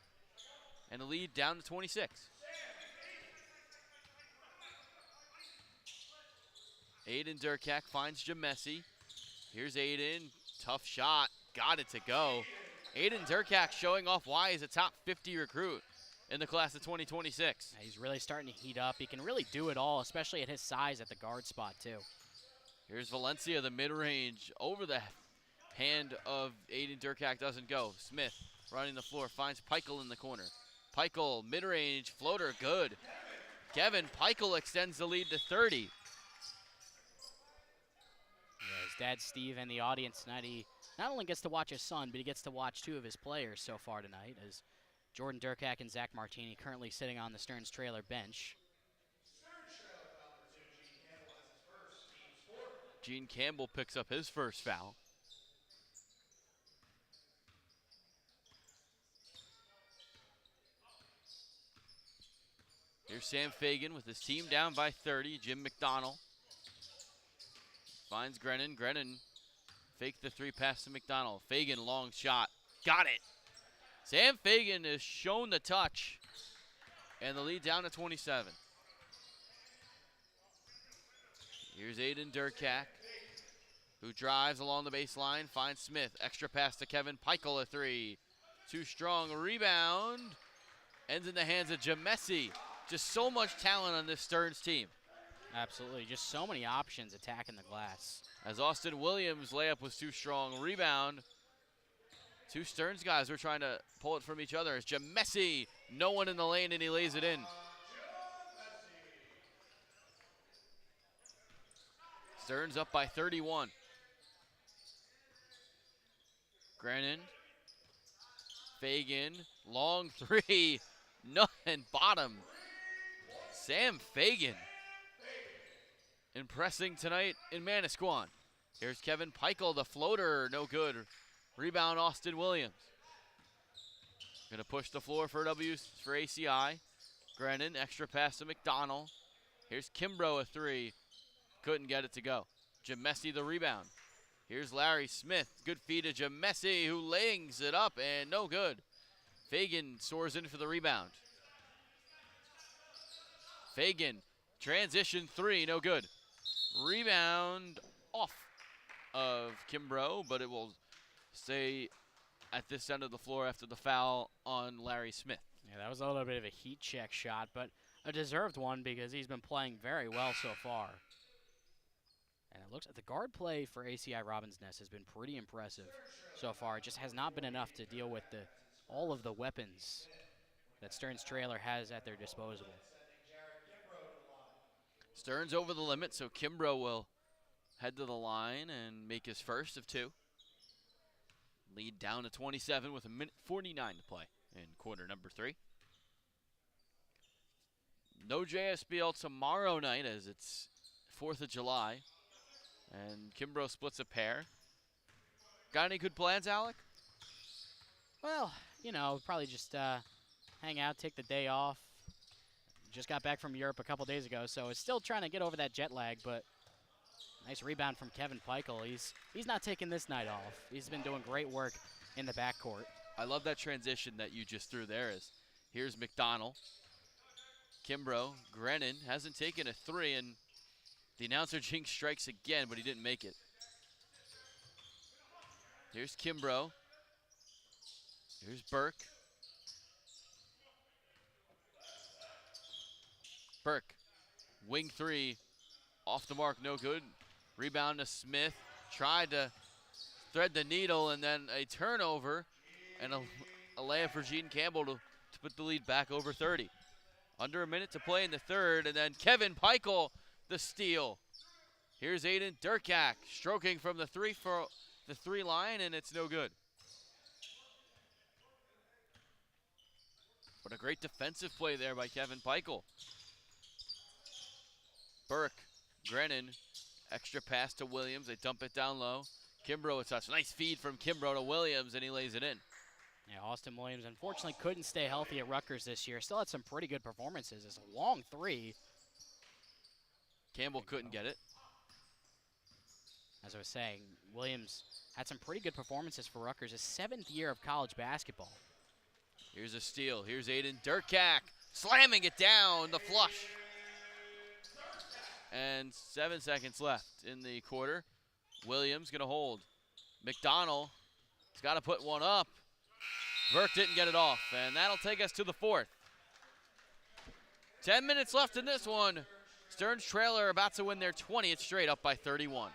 And the lead down to 26. Aiden Durkak finds Jamesi. Here's Aiden, tough shot, got it to go. Aiden Durkak showing off why he's a top 50 recruit in the class of 2026. Yeah, he's really starting to heat up. He can really do it all, especially at his size at the guard spot, too. Here's Valencia, the mid-range, over the hand of Aiden Durkak, doesn't go. Smith running the floor, finds Peichel in the corner. Peichel, mid-range, floater, good. Kevin Peichel extends the lead to 30. Yeah, his dad, Steve, and the audience tonight, he not only gets to watch his son, but he gets to watch two of his players so far tonight, as Jordan Durkak and Zach Martini currently sitting on the Stearns Trailer bench. Gene Campbell picks up his first foul. Here's Sam Fagan with his team down by 30. Jim McDonald finds Grennan. Grennan faked the three pass to McDonald. Fagan, long shot. Got it. Sam Fagan has shown the touch. And the lead down to 27. Here's Aiden Durkak, who drives along the baseline, finds Smith. Extra pass to Kevin Peichel, a three. Too strong, rebound. Ends in the hands of Jamesi. Just so much talent on this Stearns team. Absolutely, just so many options attacking the glass. As Austin Williams' layup was too strong, rebound. Two Stearns guys were trying to pull it from each other. It's Jamesi, no one in the lane, and he lays it in. Stearns up by 31. Grennan, Fagan, long three, nothing, bottom. Sam Fagan impressing tonight in Manasquan. Here's Kevin Peichel, the floater, no good. Rebound, Austin Williams. Gonna push the floor for ACI. Grennan, extra pass to McDonald. Here's Kimbrough, a three. Couldn't get it to go. Jamesi the rebound. Here's Larry Smith. Good feed to Jamesi, who lays it up and no good. Fagan soars in for the rebound. Fagan, transition three, no good. Rebound off of Kimbrough, but it will stay at this end of the floor after the foul on Larry Smith. Yeah, that was a little bit of a heat check shot, but a deserved one because he's been playing very well so far. And it looks like the guard play for ACI Robbins Nest has been pretty impressive so far. It just has not been enough to deal with all of the weapons that Stearns Trailer has at their disposal. Stearns over the limit, so Kimbrough will head to the line and make his first of two. Lead down to 27 with a minute 49 to play in quarter number 3. No JSBL tomorrow night as it's 4th of July. And Kimbrough splits a pair. Got any good plans, Alec? Well, you know, probably just hang out, take the day off, just got back from Europe a couple days ago, so is still trying to get over that jet lag, but nice rebound from Kevin Peichel. He's not taking this night off. He's been doing great work in the backcourt. I love that transition that you just threw there. Here's McDonald. Kimbrough, Grennan hasn't taken a three, and the announcer jinx strikes again, but he didn't make it. Here's Kimbrough. Here's Burke. Burke, wing three, off the mark, no good. Rebound to Smith, tried to thread the needle, and then a turnover and a layup for Gene Campbell to put the lead back over 30. Under a minute to play in the third, and then Kevin Peichel, the steal. Here's Aiden Durkak stroking from the three line, and it's no good. What a great defensive play there by Kevin Peichel. Burke, Grennan, extra pass to Williams. They dump it down low. Kimbrough a touch. Nice feed from Kimbrough to Williams, and he lays it in. Yeah, Austin Williams unfortunately couldn't stay healthy at Rutgers this year. Still had some pretty good performances. It's a long three. Campbell couldn't get it. As I was saying, Williams had some pretty good performances for Rutgers. His 7th year of college basketball. Here's a steal. Here's Aiden Durkak slamming it down, the flush. And 7 seconds left in the quarter. Williams gonna hold. McDonald has got to put one up. Burke didn't get it off, and that'll take us to the fourth. 10 minutes left in this one. Stearns trailer about to win their 20th straight, up by 31.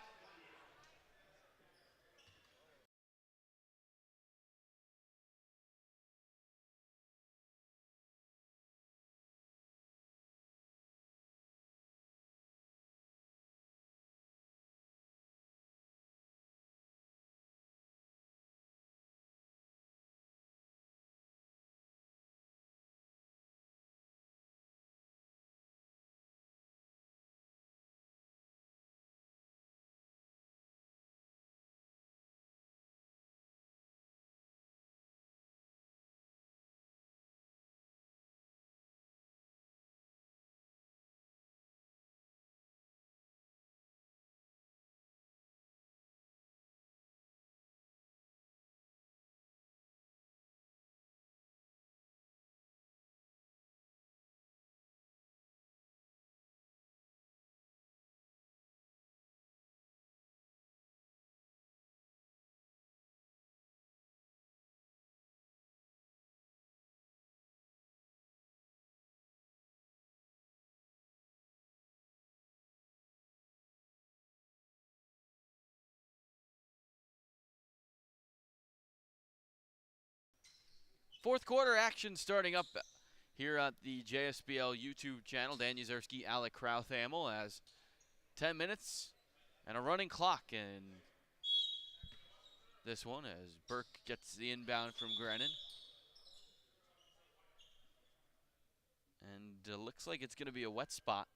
Fourth quarter action starting up here at the JSBL YouTube channel. Dan Yuzerski, Alec Krauthamel, as 10 minutes and a running clock in this one as Burke gets the inbound from Grennan. And looks like it's going to be a wet spot.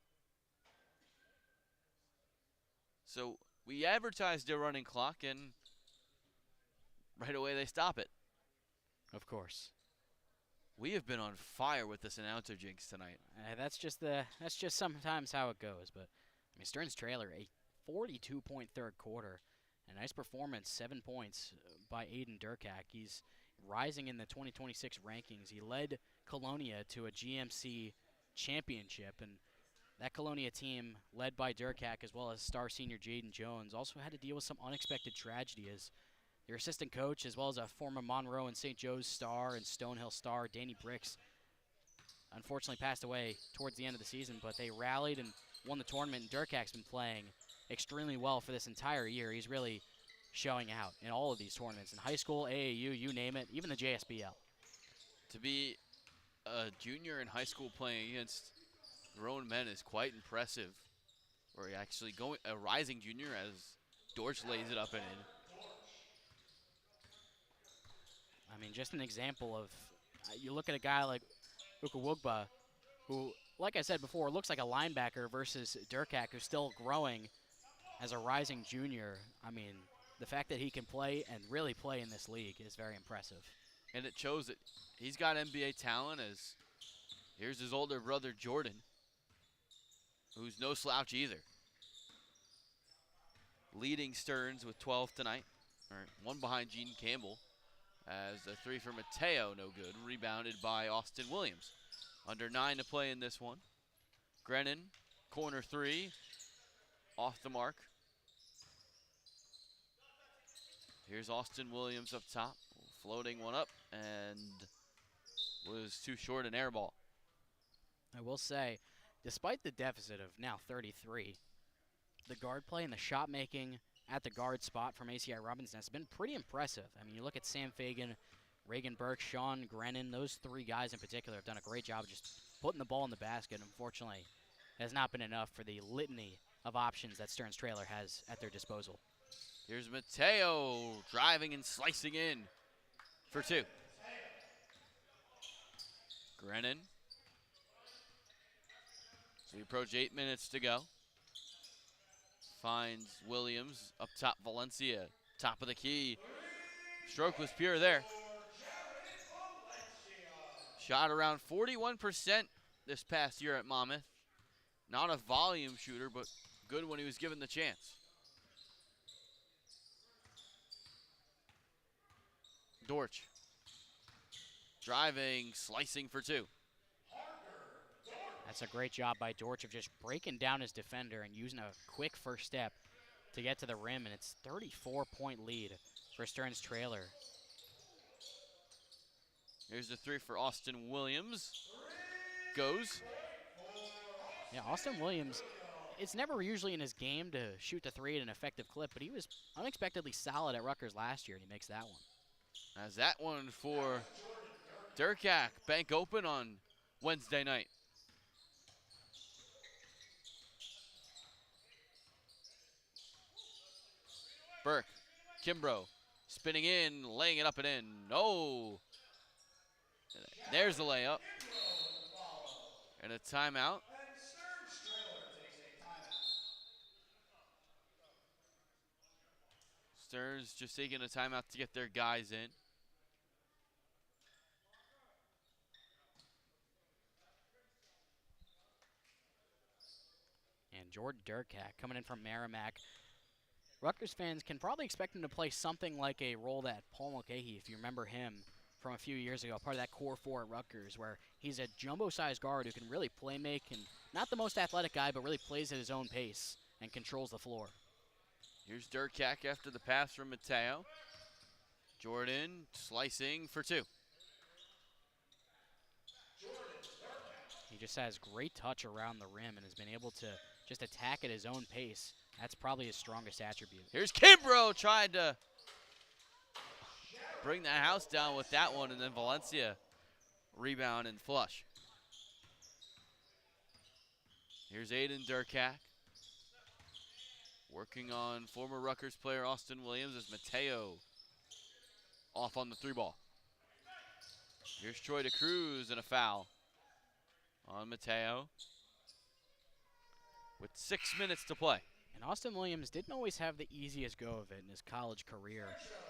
So we advertised a running clock, and right away they stop it. Of course. We have been on fire with this announcer jinx tonight. That's just sometimes how it goes. But I mean, Stearns trailer, a 42-point third quarter, a nice performance, 7 points by Aiden Durkak. He's rising in the 2026 rankings. He led Colonia to a GMC championship, and that Colonia team, led by Durkak as well as star senior Jaden Jones, also had to deal with some unexpected tragedy as their assistant coach, as well as a former Monroe and St. Joe's star and Stonehill star, Danny Bricks, unfortunately passed away towards the end of the season, but they rallied and won the tournament, and Durkak's been playing extremely well for this entire year. He's really showing out in all of these tournaments, in high school, AAU, you name it, even the JSBL. To be a junior in high school playing against grown men is quite impressive. Or actually a rising junior as Dorsch lays it up and in. I mean, just an example of, you look at a guy like Ukawugba, who, like I said before, looks like a linebacker, versus Durkak, who's still growing as a rising junior. I mean, the fact that he can play and really play in this league is very impressive. And it shows that he's got NBA talent, as Here's his older brother, Jordan, who's no slouch either. Leading Stearns with 12 tonight. Or one behind Gene Campbell. As a three for Mateo, no good. Rebounded by Austin Williams. Under 9 to play in this one. Grennan, corner three. Off the mark. Here's Austin Williams up top. Floating one up and was too short an air ball. I will say, despite the deficit of now 33, the guard play and the shot making at the guard spot from ACI Robinson has been pretty impressive. I mean, you look at Sam Fagan, Reagan Burke, Sean Grennan, those three guys in particular have done a great job of just putting the ball in the basket. Unfortunately, it has not been enough for the litany of options that Stearns Trailer has at their disposal. Here's Mateo driving and slicing in for two. Grennan. So we approach 8 minutes to go. Finds Williams up top, Valencia, top of the key. Stroke was pure there. Shot around 41% this past year at Monmouth. Not a volume shooter, but good when he was given the chance. Dortch. Driving, slicing for two. That's a great job by Dortch of just breaking down his defender and using a quick first step to get to the rim, and it's 34-point lead for Stearns Trailer. Here's the three for Austin Williams. Goes. Yeah, Austin Williams, it's never usually in his game to shoot the three at an effective clip, but he was unexpectedly solid at Rutgers last year, and he makes that one. As that one for Durkak, bank open on Wednesday night. Burke, Kimbrough, spinning in, laying it up and in. No. There's the layup. And a timeout. Stearns just taking a timeout to get their guys in. And Jordan Durkak coming in from Merrimack. Rutgers fans can probably expect him to play something like a role that Paul Mulcahy, if you remember him from a few years ago, part of that core four at Rutgers, where he's a jumbo-sized guard who can really play make, and not the most athletic guy, but really plays at his own pace and controls the floor. Here's Durkak after the pass from Mateo. Jordan slicing for two. He just has great touch around the rim and has been able to just attack at his own pace. That's probably his strongest attribute. Here's Kimbrough, tried to bring the house down with that one, and then Valencia rebound and flush. Here's Aiden Durkak. Working on former Rutgers player Austin Williams as Mateo off on the three ball. Here's Troy DeCruz and a foul on Mateo with 6 minutes to play. And Austin Williams didn't always have the easiest go of it in his college career.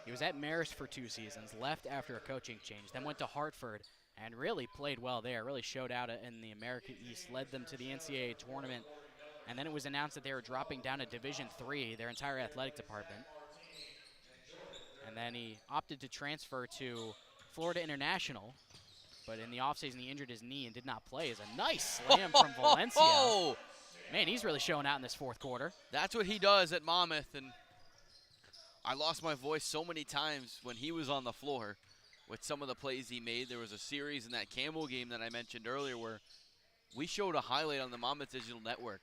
He was at Marist for 2 seasons, left after a coaching change, then went to Hartford and really played well there, really showed out in the America East, led them to the NCAA tournament. And then it was announced that they were dropping down to Division III, their entire athletic department. And then he opted to transfer to Florida International. But in the offseason, he injured his knee and did not play. As a nice slam from Valencia. Man, he's really showing out in this fourth quarter. That's what he does at Monmouth, and I lost my voice so many times when he was on the floor with some of the plays he made. There was a series in that Campbell game that I mentioned earlier where we showed a highlight on the Monmouth Digital Network.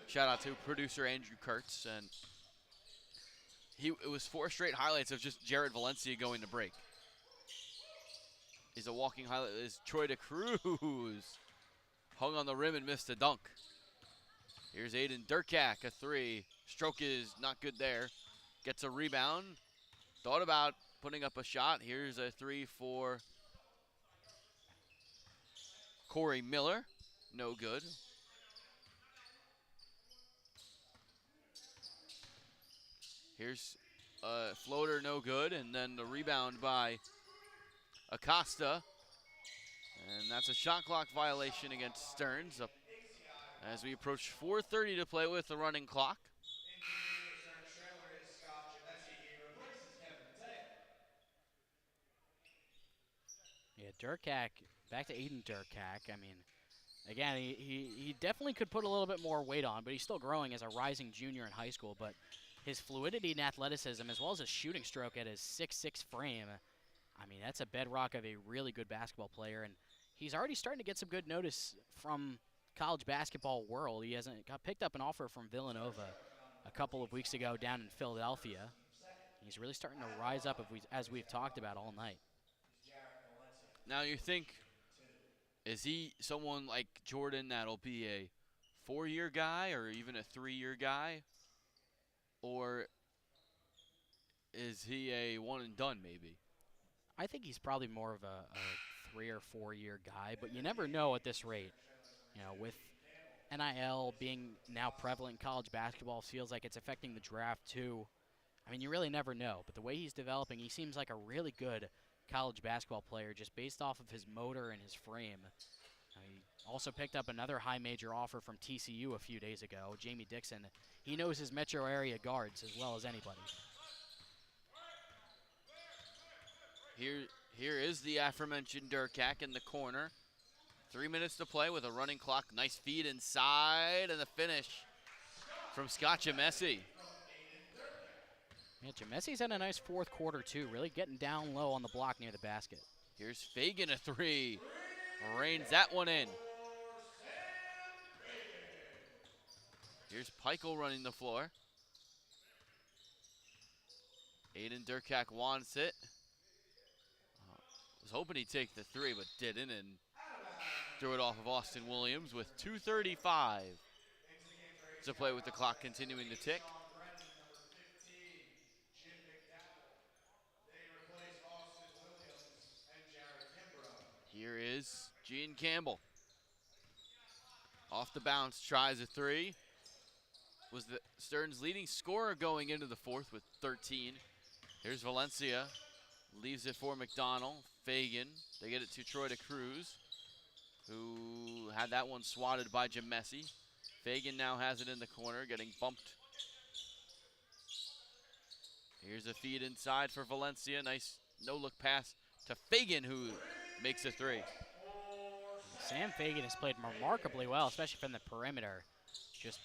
Shout out to producer Andrew Kurtz, and it was 4 straight highlights of just Jared Valencia going to break. Is a walking highlight is Troy DeCruz. Hung on the rim and missed a dunk. Here's Aiden Durkak, a three. Stroke is not good there. Gets a rebound. Thought about putting up a shot. Here's a three for Corey Miller. No good. Here's a floater, no good. And then the rebound by Acosta. And that's a shot clock violation against Stearns up as we approach 4:30 to play with the running clock. Into the Stearns trailer is Scott Jamesi. He replaces Kevin Mateo. Yeah, Durkak, back to Aiden Durkak. I mean, again, he definitely could put a little bit more weight on, but he's still growing as a rising junior in high school. But his fluidity and athleticism, as well as his shooting stroke at his 6'6" frame, I mean, that's a bedrock of a really good basketball player. And he's already starting to get some good notice from college basketball world. He hasn't got picked up an offer from Villanova a couple of weeks ago down in Philadelphia. He's really starting to rise up, as we've talked about all night. Now you think, is he someone like Jordan that'll be a 4-year guy or even a 3-year guy? Or is he a one and done maybe? I think he's probably more of a 3 or 4 year guy, but you never know at this rate. You know, with NIL being now prevalent in college basketball, feels like it's affecting the draft too. I mean, you really never know, but the way he's developing, he seems like a really good college basketball player just based off of his motor and his frame. He also picked up another high major offer from TCU a few days ago, Jamie Dixon. He knows his metro area guards as well as anybody. Here is the aforementioned Durkak in the corner. 3 minutes to play with a running clock. Nice feed inside and the finish from Scott Jamesi. Yeah, Jamesi's had a nice fourth quarter too, really getting down low on the block near the basket. Here's Fagan, a three. Rains that one in. Here's Peichel running the floor. Aiden Durkak wants it. Was hoping he'd take the three, but didn't, and threw it off of Austin Williams with 2:35 to play with the clock continuing to tick. Here is Gene Campbell. Off the bounce, tries a three. Was the Stearns' leading scorer going into the fourth with 13. Here's Valencia. Leaves it for McDonald. Fagan. They get it to Troy DeCruz, who had that one swatted by Jamesi. Fagan now has it in the corner, getting bumped. Here's a feed inside for Valencia. Nice no-look pass to Fagan, who makes a three. Sam Fagan has played remarkably well, especially from the perimeter. Just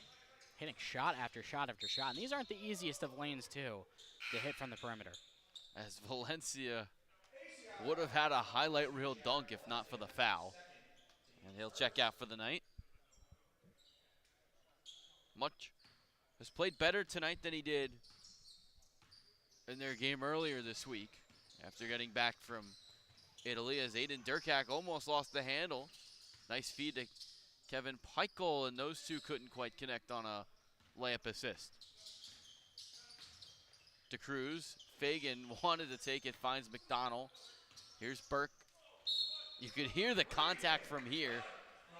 hitting shot after shot after shot. And these aren't the easiest of lanes, too, to hit from the perimeter. As Valencia would have had a highlight reel dunk if not for the foul. And he'll check out for the night. Much has played better tonight than he did in their game earlier this week after getting back from Italy, as Aiden Durkak almost lost the handle. Nice feed to Kevin Peichel, and those two couldn't quite connect on a layup assist. DeCruz, Fagan wanted to take it, finds McDonald. Here's Burke. You could hear the contact from here,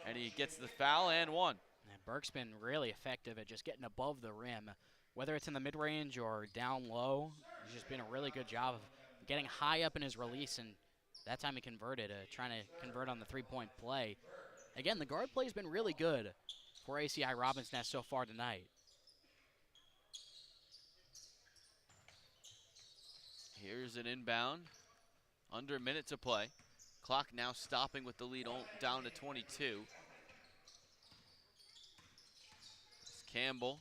and he gets the foul and one. And Burke's been really effective at just getting above the rim, whether it's in the mid-range or down low. He's just been a really good job of getting high up in his release, and that time he converted, trying to convert on the three-point play. Again, the guard play has been really good for ACI Robins Nest so far tonight. Here's an inbound. Under a minute to play. Clock now stopping with the lead down to 22. It's Campbell.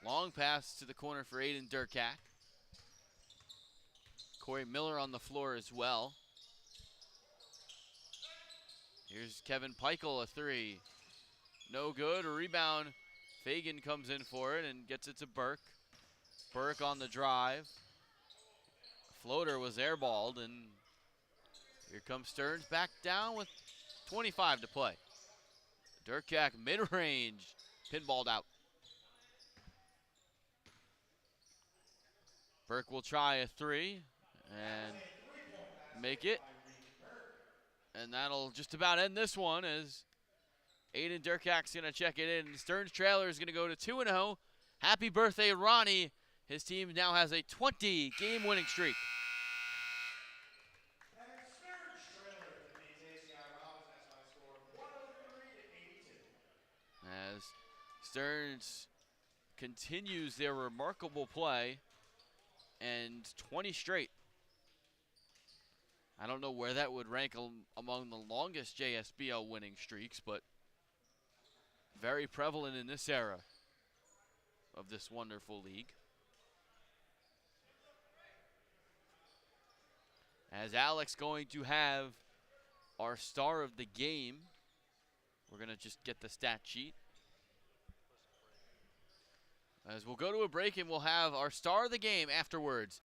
Long pass to the corner for Aiden Durkak. Corey Miller on the floor as well. Here's Kevin Peichel, a three. No good, a rebound. Fagan comes in for it and gets it to Burke. Burke on the drive. Floater was airballed, and here comes Stearns back down with 25 to play. Durkak mid-range, pinballed out. Burke will try a three and make it. And that'll just about end this one, as Aiden Durkak's gonna check it in. Stearns trailer is gonna go to 2-0. Happy birthday, Ronnie. His team now has a 20-game winning streak. Stearns continues their remarkable play, and 20 straight. I don't know where that would rank among the longest JSBL winning streaks, but very prevalent in this era of this wonderful league. As Alex going to have our star of the game. We're going to just get the stat sheet. As we'll go to a break and we'll have our star of the game afterwards.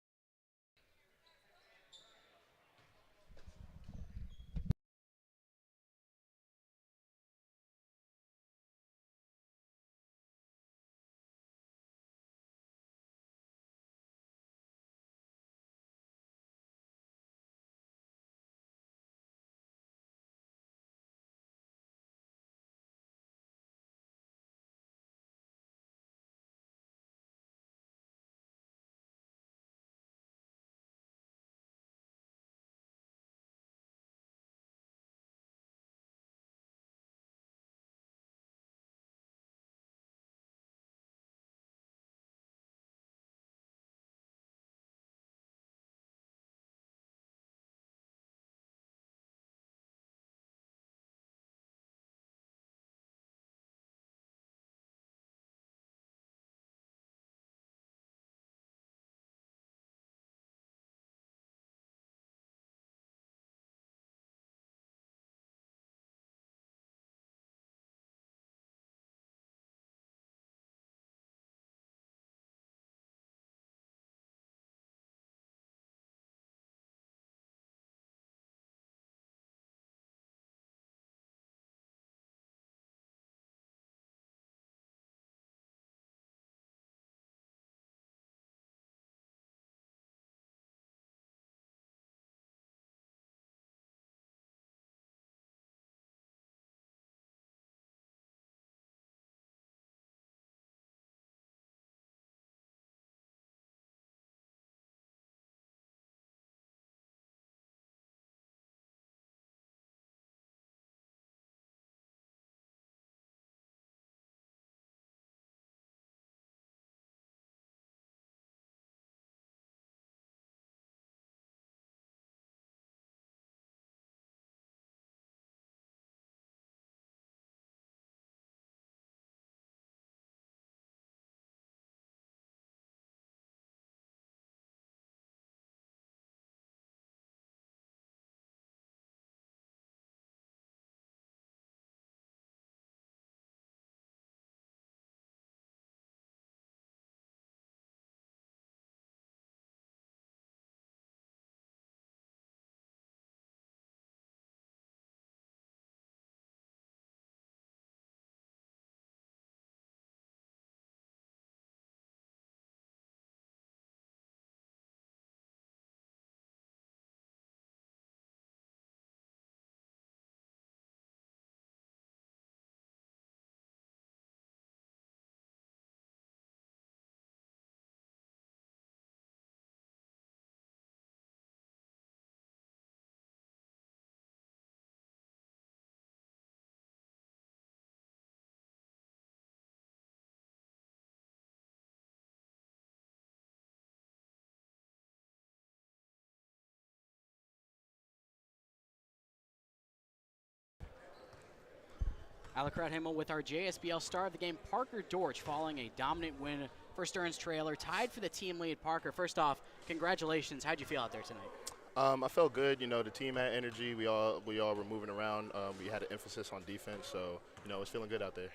Alucard Himmel with our JSBL star of the game, Parker Dortch, following a dominant win for Stearns Trailer, tied for the team lead. Parker, first off, congratulations. How'd you feel out there tonight? I felt good. You know, the team had energy. We all were moving around. We had an emphasis on defense, so you know, it was feeling good out there.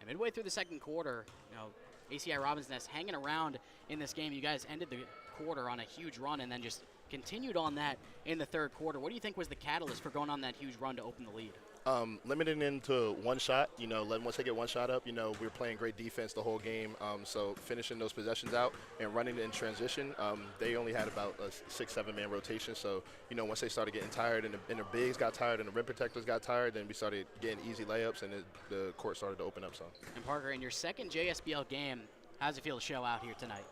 And midway through the second quarter, ACI Robins Nest hanging around in this game. You guys ended the quarter on a huge run and then just continued on that in the third quarter. What do you think was the catalyst for going on that huge run to open the lead? Limiting into one shot, you know, once they get one shot up, you know, we were playing great defense the whole game. So finishing those possessions out and running in transition, they only had about a 6-7 man rotation. So, you know, once they started getting tired and the bigs got tired and the rim protectors got tired, then we started getting easy layups and the court started to open up some. And Parker, in your second JSBL game, How does it feel to show out here tonight?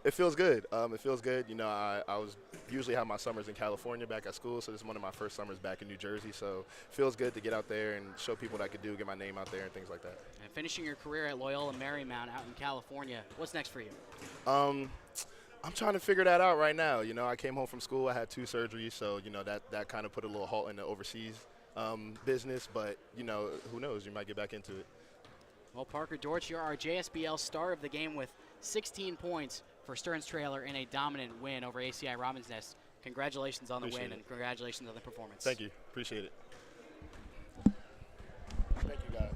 It feels good. It feels good. You know, I was usually have my summers in California back at school, so this is one of my first summers back in New Jersey. So it feels good to get out there and show people what I could do, get my name out there and things like that. And finishing your career at Loyola Marymount out in California, what's next for you? I'm trying to figure that out right now. You know, I came home from school, I had 2 surgeries, so, you know, that kind of put a little halt in the overseas business. But, you know, who knows? You might get back into it. Well, Parker Dortch, you're our JSBL star of the game with 16 points for Stearns Trailer in a dominant win over ACI Robins Nest. Congratulations on the Appreciate win it. and congratulations on the performance. Thank you. Appreciate it. Thank you, guys.